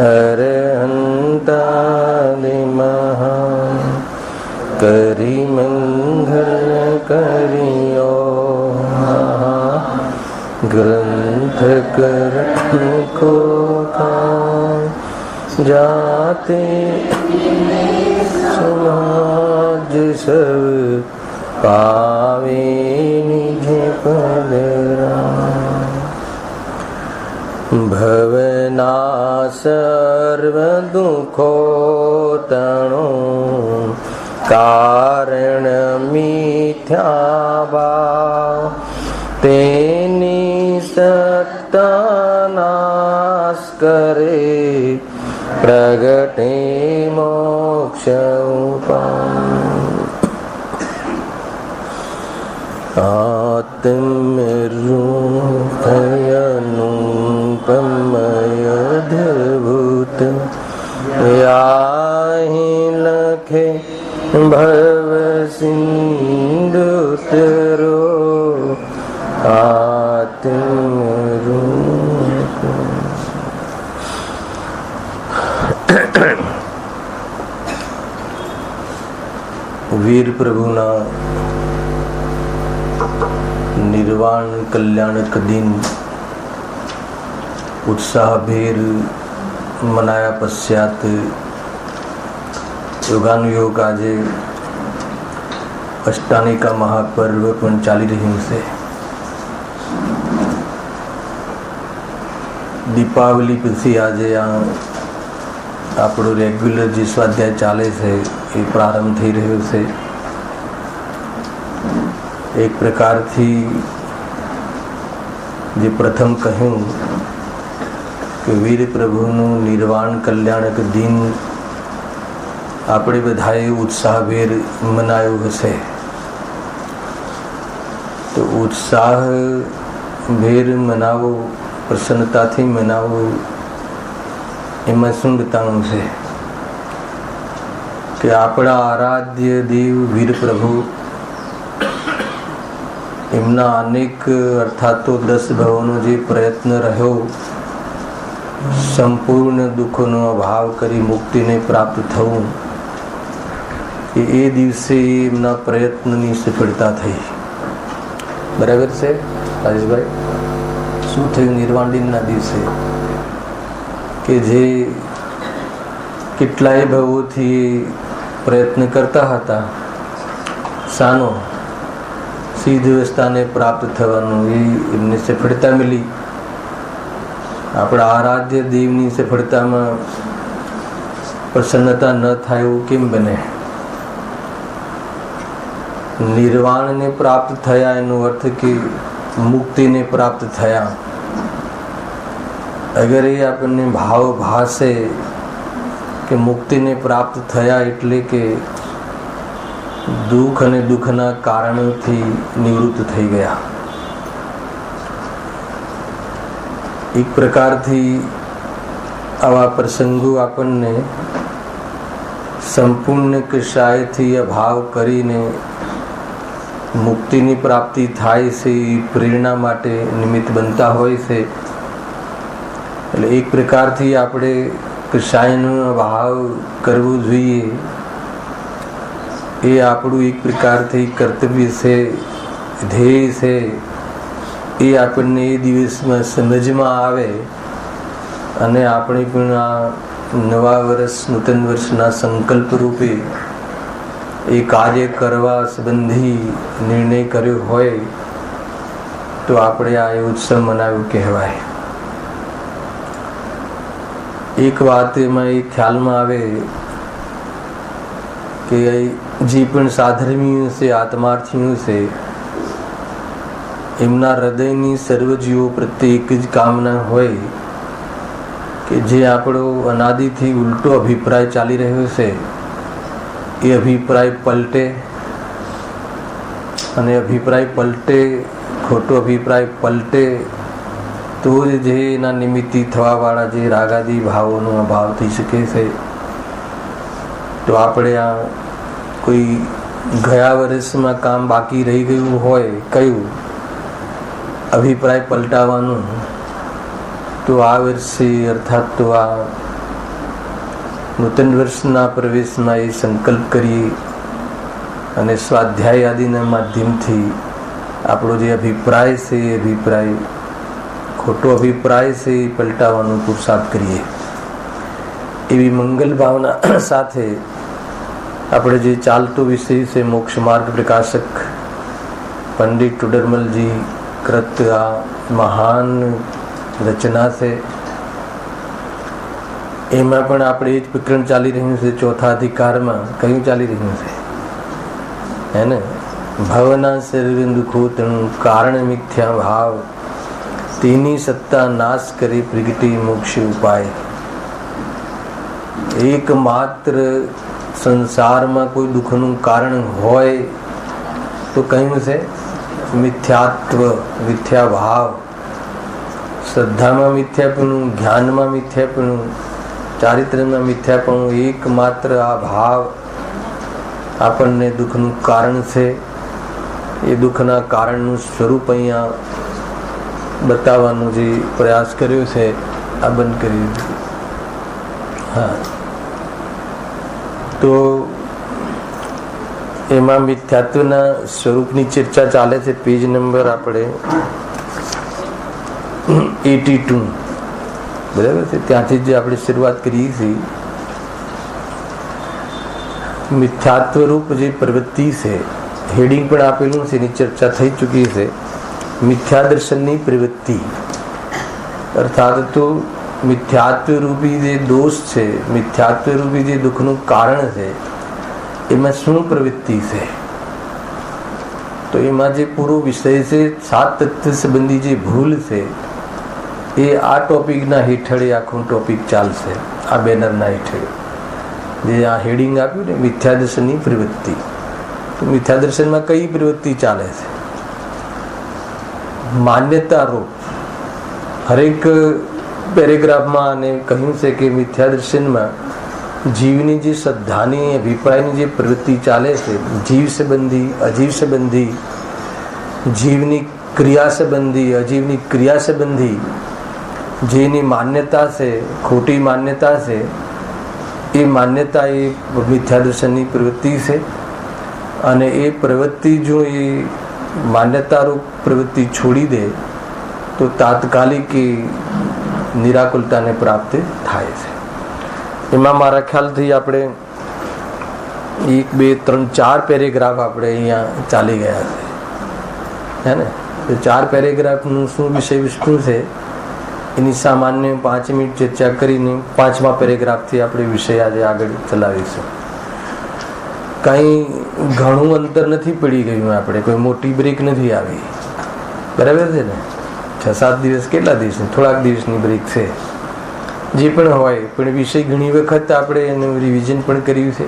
અરહંતાદિ મહા કરી મંગલ કર્યો ગ્રંથ કરણ કો જાતે સમાજ સબ પાવે નિજ પદરા ભવના સર્વ દુઃખો તણો કારણ મિથ્યા ભાવ તેની સત્તા નાશ કરે પ્રગટે મોક્ષ આત્મરૂપયનુપમયદ્ભુત યાહી લખે ભવ સિંધુતરો આત્મરૂપ. વીર પ્રભુના નિર્વાણ કલ્યાણક દિન ઉત્સાહભેર મનાયા પશ્ચાત યોગાનુયોગ આજે અષ્ટાનિકા મહાપર્વ પણ ચાલી રહ્યું છે. દીપાવલી પછી આજે આપણો રેગ્યુલર જે સ્વાધ્યાય ચાલે છે એ પ્રારંભ થઈ રહ્યો છે. એક પ્રકારથી જે પ્રથમ કહ્યું કે વીર પ્રભુનું નિર્વાણ કલ્યાણક દિન આપણે બધાએ ઉત્સાહભેર મનાયું હશે. તો ઉત્સાહભેર મનાવો, પ્રસન્નતાથી મનાવો, એમાં શું બતાવવું છે કે આપણા આરાધ્ય દેવ વીર પ્રભુ એમના અનેક અર્થાત તો 10 ભવોનો જે પ્રયત્ન રહ્યો સંપૂર્ણ દુઃખોનો અભાવ કરી મુક્તિને પ્રાપ્ત થવું, એ દિવસે એમના પ્રયત્નની સફળતા થઈ. બરાબર છે રાજેશભાઈ? શું થયું નિર્વાણ દિનના દિવસે કે જે કેટલાય ભવોથી પ્રયત્ન કરતા હતા, સાનો સિદ્ધ અવસ્થાને પ્રાપ્ત થવાનું, એ એમને સફળતા મળી. આપણા આરાધ્ય દેવની સફળતામાં પ્રસન્નતા ન થાય એવું કેમ બને? નિર્વાણને પ્રાપ્ત થયા એનો અર્થ કે મુક્તિને પ્રાપ્ત થયા. અગર એ આપણને ભાવ ભાસે કે મુક્તિને પ્રાપ્ત થયા એટલે કે દુઃખ અને દુઃખના કારણોથી નિવૃત્ત થઈ ગયા. એક પ્રકારથી આવા પ્રસંગો આપણને સંપૂર્ણ કશાયથી અભાવ કરીને મુક્તિની પ્રાપ્તિ થાય છે એ પ્રેરણા માટે નિમિત્ત બનતા હોય છે. એટલે એક પ્રકારથી આપણે કશાયનો અભાવ કરવો જોઈએ, એ આપણું એક પ્રકારથી કર્તવ્ય છે, ધ્યેય છે. એ આપણને એ દિવસમાં સમજમાં આવે અને આપણે પણ આ નવા વર્ષ નૂતન વર્ષના સંકલ્પ રૂપે એ કાર્ય કરવા સંબંધી નિર્ણય કર્યો હોય તો આપણે આ ઉત્સવ મનાવ્યો કહેવાય. એક વાત એમાં એ ખ્યાલમાં આવે કે જે પણ સાધર્મીઓ છે, આત્માર્થીઓ છે, એમના હૃદયની સર્વજીવો પ્રત્યે એક જ કામના હોય કે જે આપણો અનાદિથી ઉલટો અભિપ્રાય ચાલી રહ્યો છે એ અભિપ્રાય પલટે, અને અભિપ્રાય પલટે, ખોટો અભિપ્રાય પલટે તો જ જે એના નિમિત્તિ થવાવાળા જે રાગાદી ભાવોનો અભાવ થઈ શકે છે. તો આપણે આ કોઈ ગયા વર્ષમાં કામ બાકી રહી ગયું હોય, કયું અભિપ્રાય પલટાવવાનું, તો આ વર્ષે અર્થાત તો આ નૂતન વર્ષના પ્રવેશમાં એ સંકલ્પ કરીએ અને સ્વાધ્યાય આદિના માધ્યમથી આપણો જે અભિપ્રાય છે એ અભિપ્રાય, ખોટો અભિપ્રાય છે એ પલટાવવાનો પુરુષાર્થ કરીએ. એવી મંગલ ભાવના સાથે આપણે જે ચાલતો વિષય છે મોક્ષ માર્ગ પ્રકાશક પંડિત ટુડરમલજી કૃત આ મહાન રચના છે, એમાં પણ આપણે એ જ પ્રકરણ ચાલી રહ્યું છે. ચોથા અધિકારમાં કયું ચાલી રહ્યું છે? હે ને, ભવના સર્વ દુઃખો તણું કારણ મિથ્યા ભાવ, તેની સત્તા નાશ કરી પ્રગટી મોક્ષ ઉપાય. એકમાત્ર સંસારમાં કોઈ દુઃખનું કારણ હોય તો કયું છે? મિથ્યાત્વ, મિથ્યા ભાવ. શ્રદ્ધામાં મિથ્યાપણું, જ્ઞાનમાં મિથ્યાપણું, ચારિત્ર્યમાં મિથ્યાપણું. એકમાત્ર આ ભાવ આપણને દુઃખનું કારણ છે. એ દુઃખના કારણનું સ્વરૂપ અહીંયા બતાવવાનો જે પ્રયાસ કર્યો છે આ બંધ કરી. હા, તો એમાં મિથ્યાત્વના સ્વરૂપની ચર્ચા ચાલે છે. પેજ નંબર આપણે 82, બરાબર છે, ત્યાંથી જ આપણે શરૂઆત કરીએ છીએ. મિથ્યાત્વ રૂપ જે પ્રવૃત્તિ છે, હેડિંગ પણ આપેલું છે, એની ચર્ચા થઈ ચૂકી છે. મિથ્યા દર્શનની પ્રવૃત્તિ અર્થાત તો મિથ્યાત્વ રૂપી જે દોષ છે, મિથ્યાત્વ રૂપી જે દુઃખનું કારણ છે, એમાં શું પ્રવૃત્તિ છે? તો એમાં જે પૂરો વિષય છે, 7 તત્વ સંબંધી જે ભૂલ છે, એ આ ટોપિકના હેઠળ આખું ટોપિક ચાલશે. આ બેનરના હેઠળ જે આ હેડિંગ આપ્યું ને, મિથ્યા દર્શનની પ્રવૃત્તિ. તો મિથ્યા દર્શનમાં કઈ પ્રવૃત્તિ ચાલે છે? માન્યતા રૂપ હરેક પેરેગ્રાફમાં અને કહ્યું છે કે મિથ્યા દર્શનમાં જીવની જે શ્રદ્ધાની, અભિપ્રાયની જે પ્રવૃત્તિ ચાલે છે, જીવ સંબંધી, અજીવ સંબંધી, જીવની ક્રિયા સંબંધી, અજીવની ક્રિયા સંબંધી જેની માન્યતા છે, ખોટી માન્યતા છે, એ માન્યતા એ મિથ્યા દર્શનની પ્રવૃત્તિ છે. અને એ પ્રવૃત્તિ જો એ માન્યતારૂપ પ્રવૃત્તિ છોડી દે તો તાત્કાલિક એ નિરાકુલતાને પ્રાપ્ત થાય છે. એમાં મારા ખ્યાલથી આપણે 1, 2, 3, 4 પેરેગ્રાફ આપણે અહીંયા ચાલી ગયા છે, હે ને. તો 4 પેરેગ્રાફનું શું વિષય વસ્તુ છે એની સામાન્ય 5 મિનિટ ચર્ચા કરીને 5મા પેરેગ્રાફથી આપણે વિષય આજે આગળ ચલાવીશું. કંઈ ઘણું અંતર નથી પડી ગયું, આપણે કોઈ મોટી બ્રેક નથી આવી, બરાબર છે ને. 6-7 દિવસ, કેટલા દિવસની, થોડાક દિવસની બ્રેક છે. જે પણ હોય, પણ વિષય ઘણી વખત આપણે એનું રિવિઝન પણ કર્યું છે,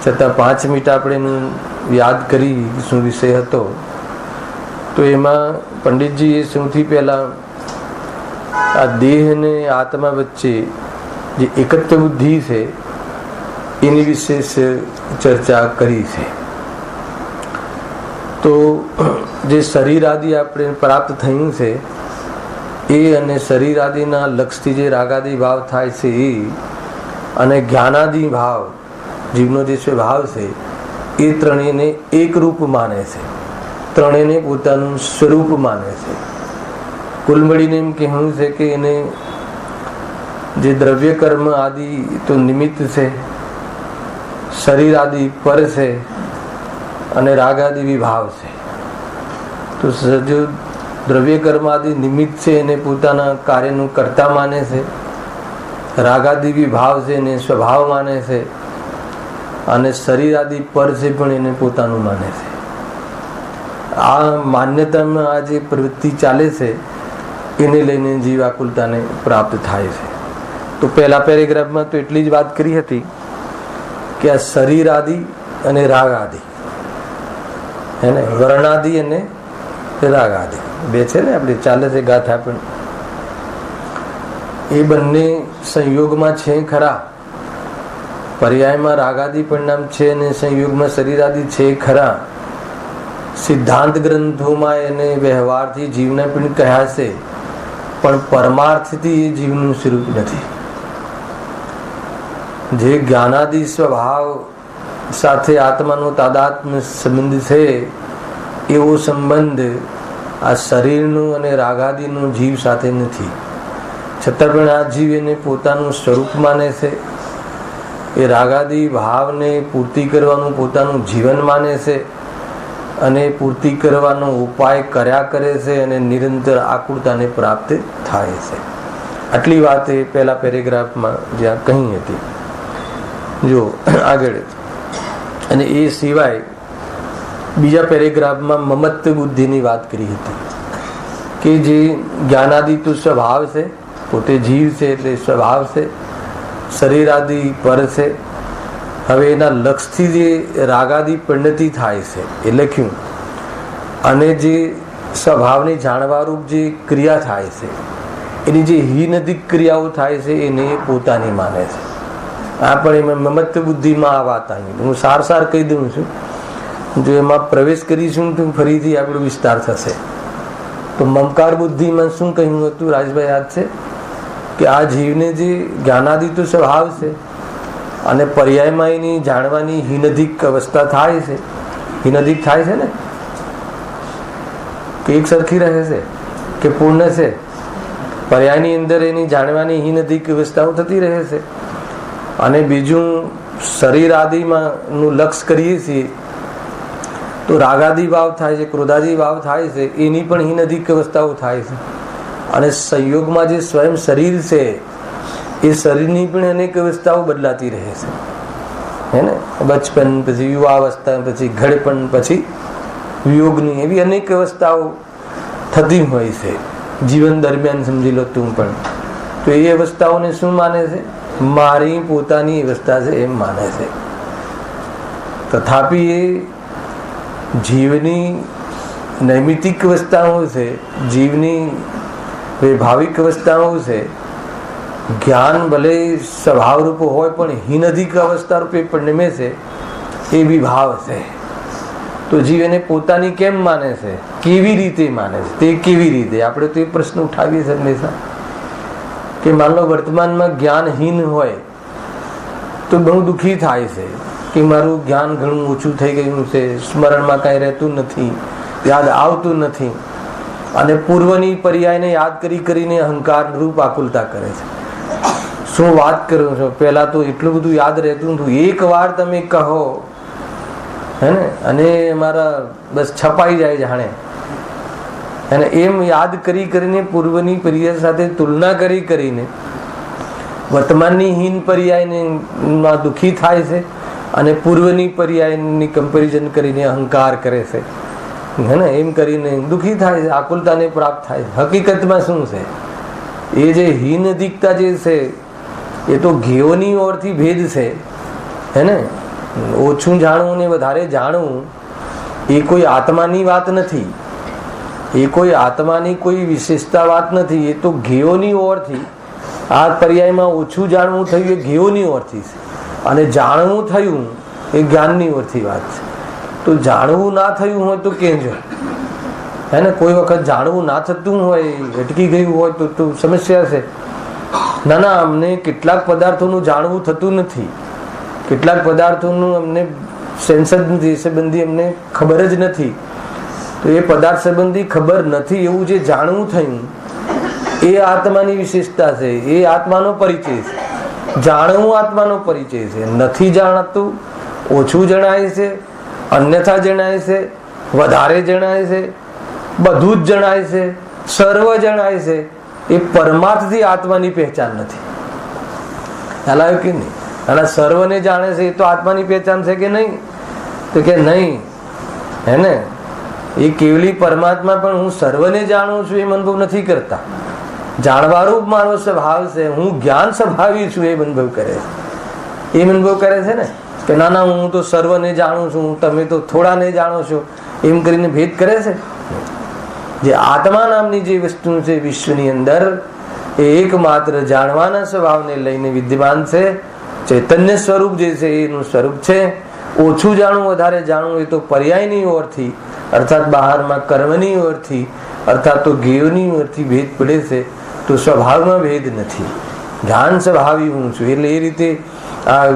છતાં 5 મિનિટ આપણે એનું યાદ કરી શું વિષય હતો. તો એમાં પંડિતજીએ સૌથી પહેલાં આ દેહ અને આત્મા વચ્ચે જે એકત્વ બુદ્ધિ છે એની વિશેષ ચર્ચા કરી છે. તો જે શરીર આદિ આપણે પ્રાપ્ત થયું છે એ અને શરીર આદિના લક્ષથી જે રાગાદી ભાવ થાય છે એ અને જ્ઞાનાદિ ભાવ, જીવનો જે સ્વભાવ છે, એ ત્રણેયને એક રૂપ માને છે, ત્રણેયને પોતાનું સ્વરૂપ માને છે. કુલ મળીને એમ કહેવું છે કે એને જે દ્રવ્ય કર્મ આદિ તો નિમિત્ત છે, શરીર આદિ પર છે અને રાગ આદિ વિભાવ છે. તો જો દ્રવ્ય કર્મ આદિ નિમિત્ત છે એને પોતાના કાર્યનું કર્તા માને છે, રાગાદિ વિભાવ છે એને સ્વભાવ માને છે, અને શરીર આદિ પર છે પણ એને પોતાનું માને છે. આ માન્યતામાં આ જે પ્રવૃત્તિ ચાલે છે એને લઈને જીવાકુલતાને પ્રાપ્ત થાય છે. તો પહેલા પેરેગ્રાફમાં તો એટલી જ વાત કરી હતી કે આ શરીર આદિ અને રાગ આદિ, હે ને, વર્ણાદિ અને રાગ આદિ બે છે ને, આપણે ચાલે છે ગાથા, પણ એ બંને સંયોગમાં છે ખરા. પર્યાયમાં રાગાદિ પરિણામ છે અને સંયોગમાં શરીર આદિ છે ખરા. સિદ્ધાંત ગ્રંથોમાં એને વ્યવહારથી જીવને પણ કહ્યા છે, પણ પરમાર્થથી એ જીવનું સ્વરૂપ નથી. જે જ્ઞાનાદિ સ્વભાવ સાથે આત્માનો તાદાત્મ્ય સંબંધ છે, એવો સંબંધ આ શરીરનું અને રાગાદિનું જીવ સાથે નથી. છતાં પણ આ જીવ એને પોતાનું સ્વરૂપ માને છે. એ રાગાદિ ભાવને પૂર્તિ કરવાનું પોતાનું જીવન માને છે અને પૂર્તિ કરવાનો ઉપાય કર્યા કરે છે અને નિરંતર આકુળતાને પ્રાપ્ત થાય છે. આટલી વાત એ પહેલા પેરેગ્રાફમાં જ્યાં કહી હતી. જો આગળ, અને એ સિવાય બીજા પેરેગ્રાફમાં મમત્વ બુદ્ધિની વાત કરી હતી કે જે જ્ઞાનાદિ તો સ્વભાવ છે, પોતે જીવ છે એટલે સ્વભાવ છે, શરીરાદિ પર છે. હવે એના લક્ષથી જે રાગાદિ પરિણતિ થાય છે એ લખ્યું, અને જે સ્વભાવને જાણવારૂપ જે ક્રિયા થાય છે, એની જે હીનધિક ક્રિયાઓ થાય છે એને પોતાની માને છે. આ પણ એમાં મમત્વ બુદ્ધિમાં આ વાત આવી. હું સાર કહી દઉં છું, જો એમાં પ્રવેશ કરીશું તો ફરીથી આપણો વિસ્તાર થશે. તો મમકાર બુદ્ધિમાં શું કહ્યું હતું રાજભાઈ, યાદ છે કે આ જીવને જે જ્ઞાનાદિ તો સ્વભાવ છે અને પર્યાયમાં એની જાણવાની હીનધિક અવસ્થા થાય છે. હીનધિક થાય છે ને, કે એક સરખી રહે છે કે પૂર્ણ છે? પર્યાયની અંદર એની જાણવાની હીનધિક અવસ્થાઓ થતી રહે છે. અને બીજું શરીર આદિમાં નું લક્ષ કરીએ છીએ તો રાગાદિ ભાવ થાય છે, ક્રોધાદિ ભાવ થાય છે, એની પણ હીનધિક અવસ્થાઓ થાય છે. અને સંયોગમાં જે સ્વયં શરીર છે એ શરીરની પણ અનેક અવસ્થાઓ બદલાતી રહે છે, હે ને? બચપન, પછી યુવાવસ્થા, પછી ઘડપણ, પછી વિયોગની, એવી અનેક અવસ્થાઓ થતી હોય છે જીવન દરમિયાન. સમજી લો તું પણ. તો એ અવસ્થાઓને શું માને છે? મારી પોતાની અવસ્થા છે એમ માને છે. તથાપિ એ જીવની નૈમિતિક અવસ્થાઓ છે, જીવની વૈભાવિક અવસ્થાઓ છે. જ્ઞાન ભલે સ્વભાવ રૂપ હોય પણ હીનધિક અવસ્થા રૂપે પરિણમે છે, એ વિભાવ છે. તો જીવ એને પોતાની કેમ માને છે? કેવી રીતે માને છે? તે કેવી રીતે? આપણે તો એ પ્રશ્ન ઉઠાવીએ છીએ હંમેશા કે માન લો વર્તમાનમાં જ્ઞાનહીન હોય તો બહુ દુઃખી થાય છે કે મારું જ્ઞાન ઘણું ઓછું થઈ ગયું છે, સ્મરણમાં કાંઈ રહેતું નથી, યાદ આવતું નથી. અને પૂર્વની પર્યાયને યાદ કરીને અહંકાર રૂપ આકુલતા કરે છે. શું વાત કરો છો, પહેલા તો એટલું બધું યાદ રહેતું હતું, એક વાર તમે કહો, હે ને, અને મારા બસ છપાઈ જાય જાણે. અને એમ યાદ કરીને પૂર્વની પર્યાય સાથે તુલના કરીને વર્તમાનની હીન પર્યાયમાં દુઃખી થાય છે અને પૂર્વની પર્યાયની કમ્પેરિઝન કરીને અહંકાર કરે છે, હે ને? એમ કરીને દુઃખી થાય છે, આકુલતાને પ્રાપ્ત થાય છે. હકીકતમાં શું છે? એ જે હીનધિકતા જે છે એ તો ઘેઓની ઓરથી ભેદ છે, હે ને? ઓછું જાણવું ને વધારે જાણવું એ કોઈ આત્માની વાત નથી, એ કોઈ આત્માની કોઈ વિશેષતા વાત નથી. એ તો ઘેઓની ઓરથી, આ પર્યાયમાં ઓછું જાણવું થયું એ ઘેઓની ઓરથી છે, અને જાણવું થયું એ જ્ઞાનની ઓરથી વાત છે. તો જાણવું ના થયું હોય તો કેમ જો, હે ને? કોઈ વખત જાણવું ના થતું હોય, અટકી ગયું હોય તો સમસ્યા છે. ના, અમને કેટલાક પદાર્થોનું જાણવું થતું નથી, કેટલાક પદાર્થોનું અમને સેન્સ જ નથી, સંબંધી અમને ખબર જ નથી. તો એ પદાર્થ સંબંધી ખબર નથી એવું જે જાણવું થયું એ આત્માની વિશેષતા છે, એ આત્માનો પરિચય છે. જાણવું આત્માનો પરિચય છે. નથી જાણતું, ઓછું જણાય છે, અન્યથા જણાય છે, વધારે જણાય છે, બધું જ જણાય છે, સર્વ જણાય છે, એ પરમાર્થથી આત્માની પહેચાન નથી. ખ્યાલ આવ્યો કે નહીં? અને સર્વને જાણે છે એ તો આત્માની પહેચાન છે કે નહીં? તો કે નહીં, હે ને? એ કેવલી પરમાત્મા પણ હું સર્વને જાણું છું એમ અનુભવ નથી કરતા. જાણવારૂપ મારો સ્વભાવ છે, હું જ્ઞાન સ્વભાવી છું એમ અનુભવ કરે છે. એમ અનુભવ કરે છે ને કે ના, હું તો સર્વને જાણું છું, તમે તો થોડાને જાણો છો, એમ કરીને ભેદ કરે છે. જે આત્મા નામની જે વસ્તુ છે વિશ્વની અંદર, એ એકમાત્ર જાણવાના સ્વભાવને લઈને વિદ્યમાન છે. ચૈતન્ય સ્વરૂપ જે છે એનું સ્વરૂપ છે. ઓછું જાણવું, વધારે જાણવું એ તો પર્યાયની ઓરથી, અર્થાત બહારમાં કર્મની ઓરથી, અર્થાત તો જ્ઞેયની ઓરથી ભેદ પડે છે. તો સ્વભાવમાં ભેદ નથી. જ્ઞાન સ્વભાવી હું છું. એટલે એ રીતે આ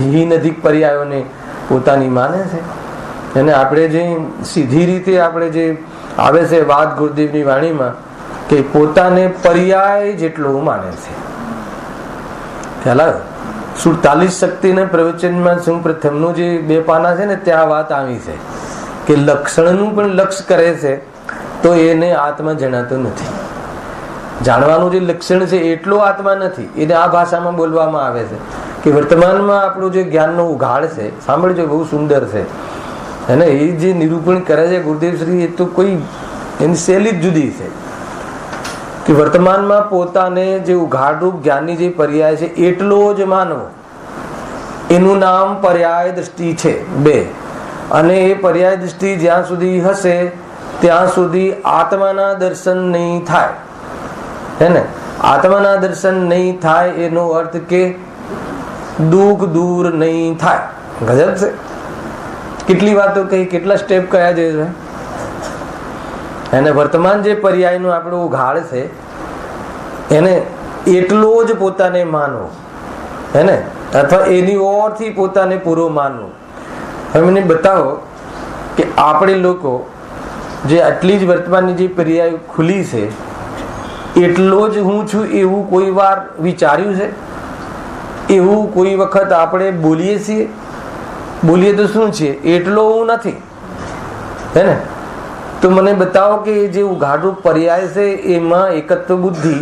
હીન અધિક પર્યાયોને પોતાની માને છે. અને આપણે જે સીધી રીતે આપણે જે આવે છે વાત ગુરુદેવની વાણીમાં કે પોતાને પર્યાય જેટલો માને છે. ખ્યાલ આવે? 47 શક્તિના પ્રવચનમાં શું પ્રથમનું જે 2 પાના છે ને ત્યાં વાત આવી છે કે લક્ષણનું પણ લક્ષ કરે છે તો એને આત્મા જણાતો નથી. જાણવાનું જે લક્ષણ છે એટલો આત્મા નથી. એને આ ભાષામાં બોલવામાં આવે છે કે વર્તમાનમાં આપણું જે જ્ઞાનનો ઉઘાડ છે, સાંભળજો, બહુ સુંદર છે. અને એ જે નિરૂપણ કરે છે ગુરુદેવ શ્રી, એ તો કોઈ એની શૈલી જ જુદી છે કે વર્તમાનમાં પોતાને જે ઉઘાડરૂપ જ્ઞાનની જે પર્યાય છે એટલો જ માનવો. એનું નામ પર્યાય દ્રષ્ટિ છે 2. અને એ પર્યાય દ્રષ્ટિ જ્યાં સુધી હશે ત્યાં સુધી આત્માના દર્શન નહીં થાય. હે ને? આત્માના દર્શન નહીં થાય એનો અર્થ કે દુઃખ દૂર નહીં થાય. ગજબ છે. કેટલી વાતો કહી, કેટલા સ્ટેપ કયા છે. અને વર્તમાન જે પર્યાયનો આપણો ઉઘાડ છે એને એટલો જ પોતાને માનવો, હે ને? અથવા એની ઓરથી પોતાને પૂરો માનવો. હવે મને બતાવો કે આપણે લોકો જે આટલી જ વર્તમાનની જે પર્યાય ખુલી છે એટલો જ હું છું એવું કોઈ વાર વિચાર્યું છે? એવું કોઈ વખત આપણે બોલીએ છીએ? બોલીએ તો શું છે? એટલો હું નથી, હે ને? તો મને બતાવો કે જે ઉઘાડરૂપ પર્યાય છે એમાં એકત્વ બુદ્ધિ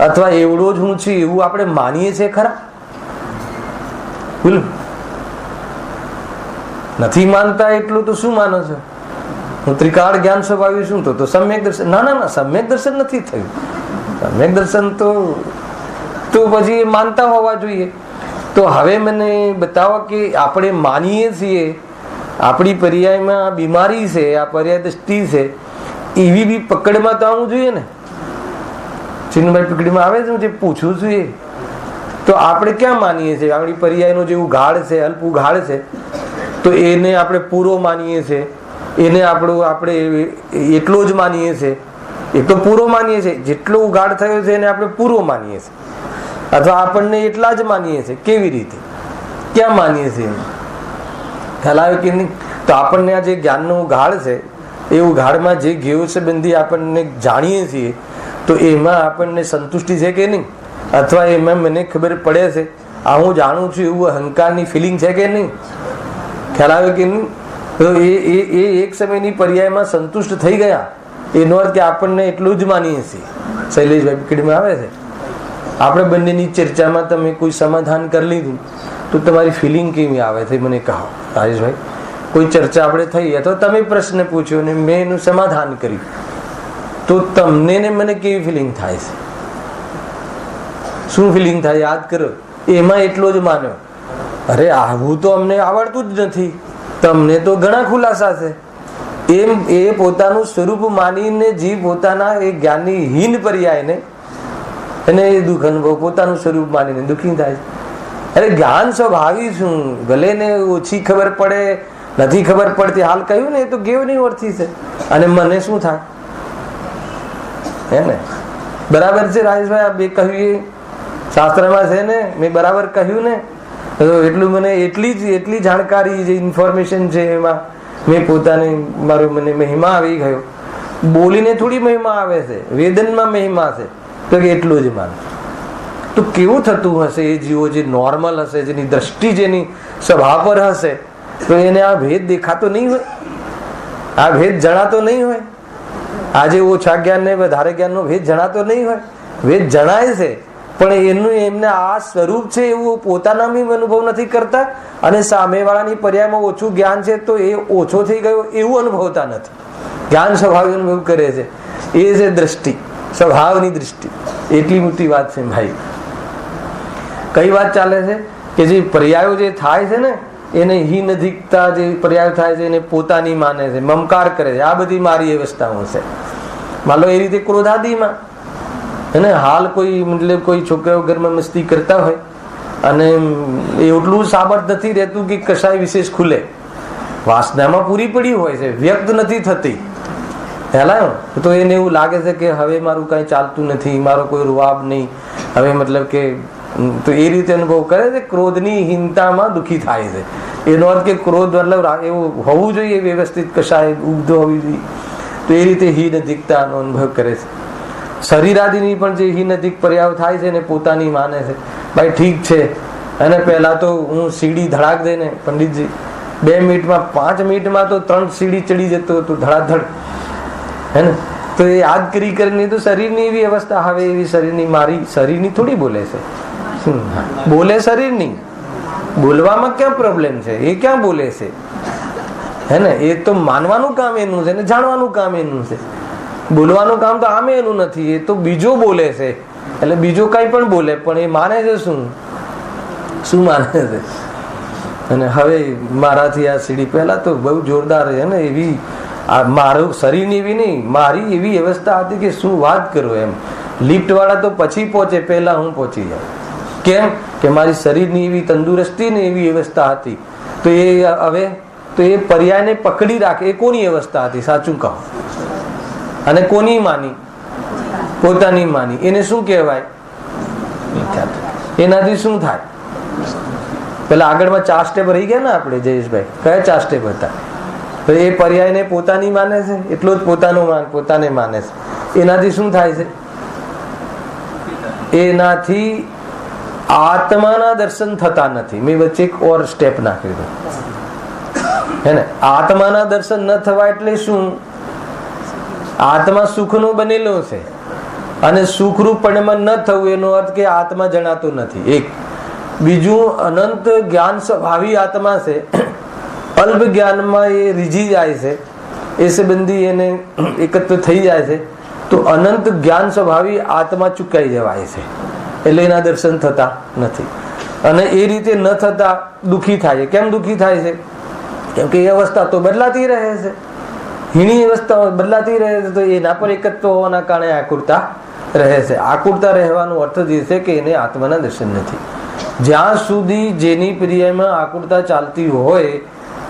અથવા એવડો જ હું છું એવું આપણે માનીએ છીએ ખરા? બોલો, નથી માનતા. એટલું તો શું માનો છો? હું ત્રિકાળ જ્ઞાન સ્વભાવી શું? તો સમ્યક દર્શન. ના ના ના, સમ્યક દર્શન નથી થયું. સમ્યક દર્શન તો પછી માનતા હોવા જોઈએ. તો હવે મને બતાવો કે આપણે માનીએ છીએ આપણી પર્યાયમાં બીમારી છે, આ પર્યાય દ્રષ્ટિ છે, એવી બી પકડમાં તો આવવું જોઈએ ને. ચિન્મભાઈ પકડીમાં આવે છે, હું જે પૂછું છું એ તો આપણે ક્યાં માનીએ છીએ? આપણી પર્યાયનો જે ઉઘાડ છે, અલ્પ ઉઘાડ છે, તો એને આપણે પૂરો માનીએ છીએ. એને આપણે એટલો જ માનીએ છીએ. એક તો પૂરો માનીએ છીએ, જેટલો ઉઘાડ થયો છે એને આપણે પૂરો માનીએ છીએ, અથવા આપણને એટલા જ માનીએ છીએ. કેવી રીતે? ક્યાં માનીએ છીએ? ખ્યાલ આવે કે નહીં? તો આપણને આ જે જ્ઞાનનો ઉઘાડ છે એ ઉઘાડમાં જે ઘેવ સંબંધી આપણને જાણીએ છીએ તો એમાં આપણને સંતુષ્ટિ છે કે નહીં? અથવા એમાં મને ખબર પડે છે આ હું જાણું છું એવું અહંકારની ફિલિંગ છે કે નહીં? ખ્યાલ આવે કે નહીં? તો એ એક સમયની પર્યાયમાં સંતુષ્ટ થઈ ગયા એનો અર્થ કે આપણને એટલું જ માનીએ છીએ. શૈલેષભાઈ પકડીમાં આવે છે, આપણે બંનેની ચર્ચામાં તમે કોઈ સમાધાન કરી લીધું તો તમારી ફિલિંગ કેવી આવે છે મને કહો. રાજેશભાઈ, કોઈ ચર્ચા આપણે થઈ અથવા તમે પ્રશ્ન પૂછ્યો ને મેં એનું સમાધાન કર્યું તો તમને ને મને કેવી ફિલિંગ થાય છે? શું ફિલિંગ થાય? યાદ કરો. એમાં એટલો જ માન્યો. અરે આવું તો અમને આવડતું જ નથી. તમને તો ઘણા ખુલાસા છે. એમ એ પોતાનું સ્વરૂપ માનીને જીવ પોતાના એ જ્ઞાનની હીન પર્યાયને એને દુઃખ અનુભવ, પોતાનું સ્વરૂપ માનીને દુઃખી થાય છે. અરે જ્ઞાન સ્વભાવી શું? ભલે ને ઓછી ખબર પડે, નથી ખબર પડતી, હાલ કહ્યું ને એ તો ગેવની ઓળથી છે. અને મને શું થાય? હે ને? બરાબર છે રાજેશભાઈ, આ બે કહ્યું શાસ્ત્રમાં છે ને, મેં બરાબર કહ્યું ને? એટલું મને એટલી જાણકારી જે ઇન્ફોર્મેશન છે એમાં મેં પોતાને મને મહિમા આવી ગયો. બોલીને થોડી મહિમા આવે છે, વેદનમાં મહિમા છે. તો એટલું જ માન. તો કેવું થતું હશે એ જીવો જે નોર્મલ હશે, જેની દ્રષ્ટિ જેની સ્વભાવ પર હશે, તો એને આ ભેદ દેખાતો નહીં હોય, આ ભેદ જણાતો નહીં હોય. આજે ઓછા જ્ઞાન ને વધારે જ્ઞાનનો ભેદ જણાતો નહીં હોય. ભેદ જણાય છે પણ એમને આ સ્વરૂપ છે એવું પોતાનામાં અનુભવ નથી કરતા, અને સામેવાળાની પર્યાયમાં ઓછું જ્ઞાન છે તો એ ઓછો થઈ ગયો એવું અનુભવતા નથી. જ્ઞાન સ્વભાવ અનુભવ કરે છે. એ છે દ્રષ્ટિ, સ્વભાવની દૃષ્ટિ. એટલી મોટી વાત છે ભાઈ. કઈ વાત ચાલે છે કે જે પર્યાયો જે થાય છે ને એને હીન અધિકતા જે પર્યાય થાય છે એને પોતાની માને છે, મમકાર કરે છે. આ બધી મારી અવસ્થાઓ છે. માન લો એ રીતે ક્રોધાદિમાં અને હાલ કોઈ છોકરાઓ ઘરમાં મસ્તી કરતા હોય અને એટલું સામર્થ નથી રહેતું કે કશાય વિશેષ ખુલે, વાસનામાં પૂરી પડી હોય છે, વ્યક્ત નથી થતી. હેલા તો એને એવું લાગે છે કે હવે મારું કઈ ચાલતું નથી, મારો કોઈ રૂવાબ નહીં, હવે મતલબ કે તો એ રીતે અનુભવ કરે છે. ક્રોધની હીનતામાં દુઃખી થાય છે. એનો અર્થ કે ક્રોધ મતલબ એવું હોવું જોઈએ, વ્યવસ્થિત કશાય ઉગ્ધ હોવી જોઈએ. તો એ રીતે હીન અધિકતાનો અનુભવ કરે છે. શરીરાદિની પણ જે હીન અધિક પર્યાવ થાય છે ને પોતાની માને છે. ભાઈ ઠીક છે, અને પહેલા તો હું સીડી ધડાક દે ને પંડિતજી 2 મિનિટમાં 5 મિનિટમાં તો 3 સીડી ચડી જતો હતો ધડાધડ, હે ને. તો એ યાદ કરીને તો શરીરની એવી અવસ્થા હવે એવી શરીરની મારી શરીરની થોડી બોલે છે, બોલે શરીરની. બોલવામાં ક્યાં પ્રોબ્લેમ છે? એ ક્યાં બોલે છે, હે ને. એ તો માનવાનું કામ એનું છે ને જાણવાનું કામ એનું છે. બોલવાનું કામ તો આમે એનું નથી. એ તો બીજો બોલે છે, એટલે બીજો કઈ પણ બોલે, પણ એ માને છે શું માને છે. અને હવે મારાથી આ સીડી પહેલા તો બહુ જોરદાર છે ને, એવી મારું શરીરની એવી નહીં, મારી એવી અવસ્થા હતી કે શું વાત કરું એમ. લિફ્ટ વાળા તો પછી પહોંચે, પહેલા હું પહોંચી જાઉં. કેમ કે મારી શરીરની એવી તંદુરસ્તી ને એવી અવસ્થા હતી. તો એ હવે તો એ પર્યાયને પકડી રાખે. એ કોની અવસ્થા હતી સાચું કહો? અને કોની માની? પોતાની માની. એને શું કહેવાય? એનાથી શું થાય? પેલા આગળમાં 4 સ્ટેપ રહી ગયા ને આપણે જયેશભાઈ, કયા 4 સ્ટેપ હતા? તો એ પર્યાયને પોતાની માને છે, એટલો જ પોતાને માને છે. એનાથી શું થાય છે? એનાથી આત્માના દર્શન થતા નથી. મેં વચ્ચે એક ઓર સ્ટેપ નાખ્યું હે ને. આત્માના દર્શન ન થવા એટલે શું? આત્મા સુખનો બનેલો છે, અને સુખરૂપણમાં ન થવું એનો અર્થ કે આત્મા જણાતો નથી. એક બીજું, અનંત જ્ઞાન સ્વભાવી આત્મા છે, અલ્પ જ્ઞાનમાં એ રીઝી જાય છે, એ સંબંધી એને એકત્વ થઈ જાય છે. તો અનંત જ્ઞાન સ્વભાવી આત્મા ચૂકાઈ જવાય છે, એટલે એના દર્શન થતા નથી. અને એ રીતે ન થતા દુઃખી થાય છે. કેમ દુઃખી થાય છે? કેમ કે એ અવસ્થા તો બદલાતી રહે છે, હીણી અવસ્થા બદલાતી રહે છે. તો એના પર એકત્વ હોવાના કારણે આકુરતા રહે છે. આકુરતા રહેવાનો અર્થ જે છે કે એને આત્માના દર્શન નથી. જ્યાં સુધી જેની પ્રિયમાં આકુરતા ચાલતી હોય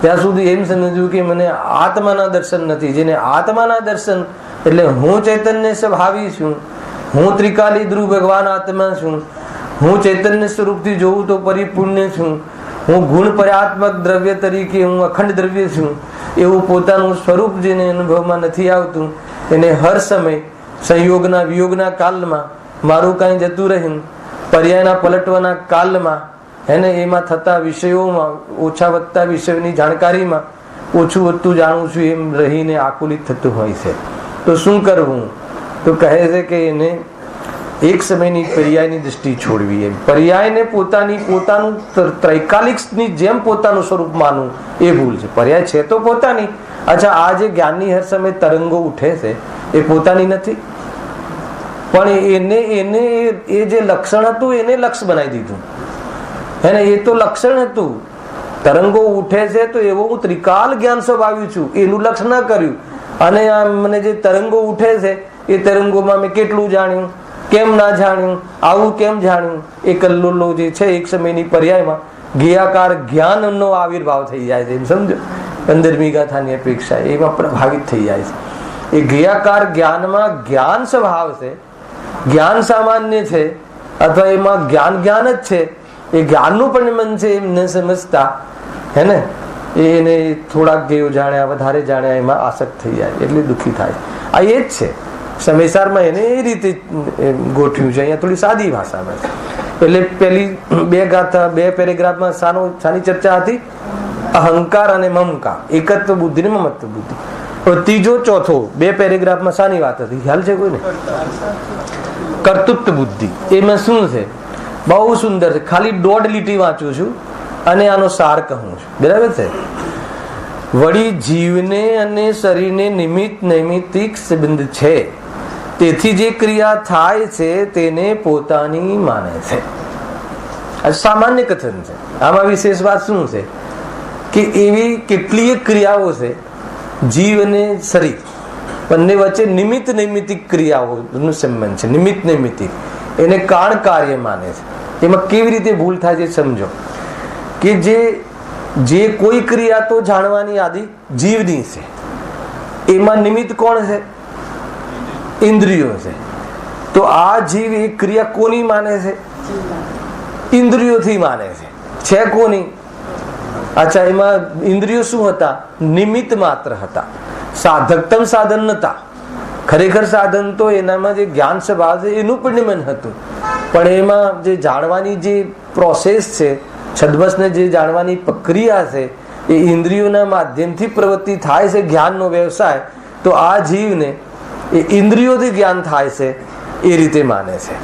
ત્યાં સુધી એમ સમજવું કે મને આત્માના દર્શન નથી. જેને આત્માના દર્શન એટલે હું ચૈતન્ય સ્વભાવી છું, હું ત્રિકાલી ધ્રુવ ભગવાન આત્મા છું, હું ચૈતન્ય સ્વરૂપથી જોઉં તો પરિપૂર્ણ છું, હું ગુણ પર્યાત્મક દ્રવ્ય તરીકે હું અખંડ દ્રવ્ય છું, એવું પોતાનું સ્વરૂપ જેને અનુભવમાં નથી આવતું, એને હર સમય સંયોગના વિયોગના કાલમાં મારું કાંઈ જતું રહ્યું, પર્યાયના પલટવાના કાલમાં એને એમાં થતા વિષયોમાં ઓછા વધતા વિષયોની જાણકારીમાં ઓછું વધતું જાણું છું એમ રહીને આકુલિત થતું હોય છે. તો શું કરવું? તો કહે છે કે એને એક સમયની પર્યાયની દ્રષ્ટિ છોડવી. એમ પર્યાયને પોતાનું ત્રૈકાલિકની જેમ પોતાનું સ્વરૂપ માનવું એ ભૂલ છે. પર્યાય છે તો પોતાની. અચ્છા, આ જે જ્ઞાનની હર સમય તરંગો ઉઠે છે એ પોતાની નથી, પણ એને એ જે લક્ષણ હતું એને લક્ષ બનાવી દીધું, હે ને. એ તો લક્ષણ હતું. તરંગો ઉઠે છે તો એવો હું ત્રિકાલ જ્ઞાન સ્વભાવી છું એનું લક્ષ ન કર્યું. અને આ મને જે તરંગો ઉઠે છે એ તરંગોમાં મેં કેટલું જાણ્યું, કેમ ના જાણ્યું, આવું કેમ જાણ્યું. એ કલ્લોલો જે છે એક સમયની પર્યાયમાં ગેયાકાર જ્ઞાનનો આવિર્ભાવ થઈ જાય છે. એમ સમજો, 15મી ગાથાની અપેક્ષા એમાં પ્રભાવિત થઈ જાય છે. એ ગેયાકાર જ્ઞાનમાં જ્ઞાન સ્વભાવ છે, જ્ઞાન સામાન્ય છે, અથવા એમાં જ્ઞાન જ છે. એ જ્ઞાનનું પણ મન છે એમ ન સમજતા, હે ને. એને થોડાક જેવું જાણ્યા વધારે જાણ્યા એમાં આસક્ત થઈ જાય એટલે દુઃખી થાય. આ એ જ છે સમયસારમાં એને એ રીતે ગોઠવ્યું છે. અહીંયા થોડી સાદી ભાષામાં છે. એટલે પેલી 2 ગાથા 2 પેરેગ્રાફમાં શાની ચર્ચા હતી? અહંકાર અને મમકાર, એકત્વ બુદ્ધિ ને મમત્વ બુદ્ધિ. ત્રીજો ચોથો 2 પેરેગ્રાફમાં શાની વાત હતી ખ્યાલ છે કોઈને? કર્તૃત્વ બુદ્ધિ. એમાં શું છે? બહુ સુંદર છે. ખાલી 1.5 લીટી વાંચું છું અને આનો સાર કહું છું, બરાબર છે? વળી જીવને અને શરીરને નિમિત્ત નૈમિત્તિક સંબંધ છે, તેથી જે ક્રિયા થાય છે તેને પોતાની માને છે. આ સામાન્ય કથન છે. આમાં વિશેષ વાત શું છે કે એવી કેટલીય ક્રિયાઓ છે જીવ અને શરીર બંને વચ્ચે નિમિત્ત નૈમિત્તિક ક્રિયાઓનો સંબંધ છે. નિમિત્ત નૈમિત્તિક એને કારણ કાર્ય માને છે. એમાં કેવી રીતે ભૂલ થાય છે સમજો કે જે કોઈ ક્રિયા તો જાણવાની આદિ જીવની છે, એમાં નિમિત્ત કોણ છે? ઇન્દ્રિયો છે. તો આ જીવ એ ક્રિયા કોની માને છે? ઇન્દ્રિયોથી માને છે કોની? અચ્છા, એમાં ઇન્દ્રિયો શું હતા? નિમિત્ત માત્ર હતા, સાધકતમ સાધન નતા. ખરેખર સાધન તો એનામાં જે જ્ઞાન સ્વભાવ છે એનું પણ નિમન હતું, પણ એમાં જે જાણવાની જે પ્રોસેસ છે, છદ્મસને જે જાણવાની પ્રક્રિયા છે, એ ઇન્દ્રિયોના માધ્યમથી પ્રવૃત્તિ થાય છે, જ્ઞાનનો વ્યવસાય. તો આ જીવને એ ઇન્દ્રિયોથી જ્ઞાન થાય છે એ રીતે માને છે.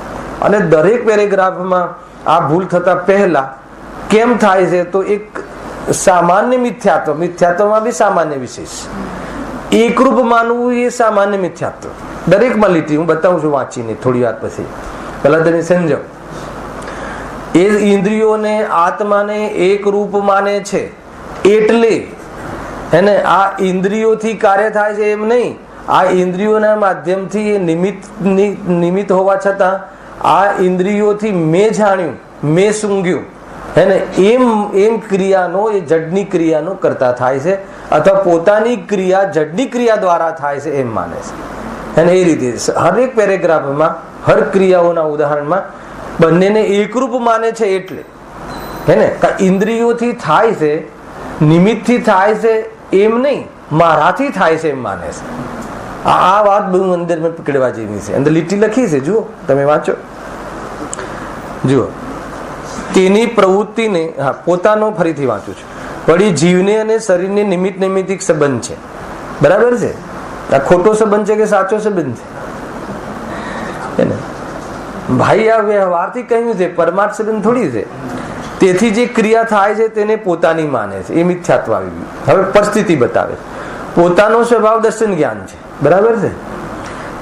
અને દરેક પેરેગ્રાફમાં આ ભૂલ થતા પહેલા કેમ થાય છે? તો એક સામાન્ય મિથ્યાત્વમાં બી સામાન્ય વિશેષ, એકરૂપ માનવું એ સામાન્ય મિથ્યાત્વ. દરેકમાં લીટી હું બતાવું છું વાંચીને થોડી વાર પછી. પહેલા તમે સમજો, એ ઇન્દ્રિયોને આત્માને એક રૂપ માને છે એટલે હેને આ ઇન્દ્રિયોથી કાર્ય થાય છે એમ નહીં. આ ઇન્દ્રિયોના માધ્યમથી એ નિમિત્ત હોવા છતાં આ ઇન્દ્રિયોથી મેં જાણ્યું, મેં સૂંઘ્યું હેને એમ ક્રિયાનો, એ જડની ક્રિયાનો કરતા થાય છે, અથવા પોતાની ક્રિયા જડની ક્રિયા દ્વારા થાય છે એમ માને છે. અને એ રીતે હરેક પેરેગ્રાફમાં, હર ક્રિયાઓના ઉદાહરણમાં બંનેને એકરૂપ માને છે. એટલે હેને ઇન્દ્રિયોથી થાય છે, નિમિત્તથી થાય છે એમ નહીં, મારાથી થાય છે એમ માને છે. આ વાત બહુ અંદર પકડવા જેવી છે. અંદર લીટી લખી છે, જુઓ, તમે વાંચો, જુઓ. તેની પ્રવૃત્તિને, હા, પોતાનો ફરીથી વાંચું છું. વળી જીવને અને શરીરને નિમિત્તિક સંબંધ છે. બરાબર છે? આ ખોટો સંબંધ છે કે સાચો સંબંધ છે? ભાઈ, આ વ્યવહારથી કહ્યું છે, પરમાર્થ સંબંધ થોડી છે. તેથી જે ક્રિયા થાય છે તેને પોતાની માને છે, એ મિથ્યાત્વ આવી ગયું. હવે પરિસ્થિતિ બતાવે, પોતાનો સ્વભાવ દર્શન જ્ઞાન છે. બરાબર છે?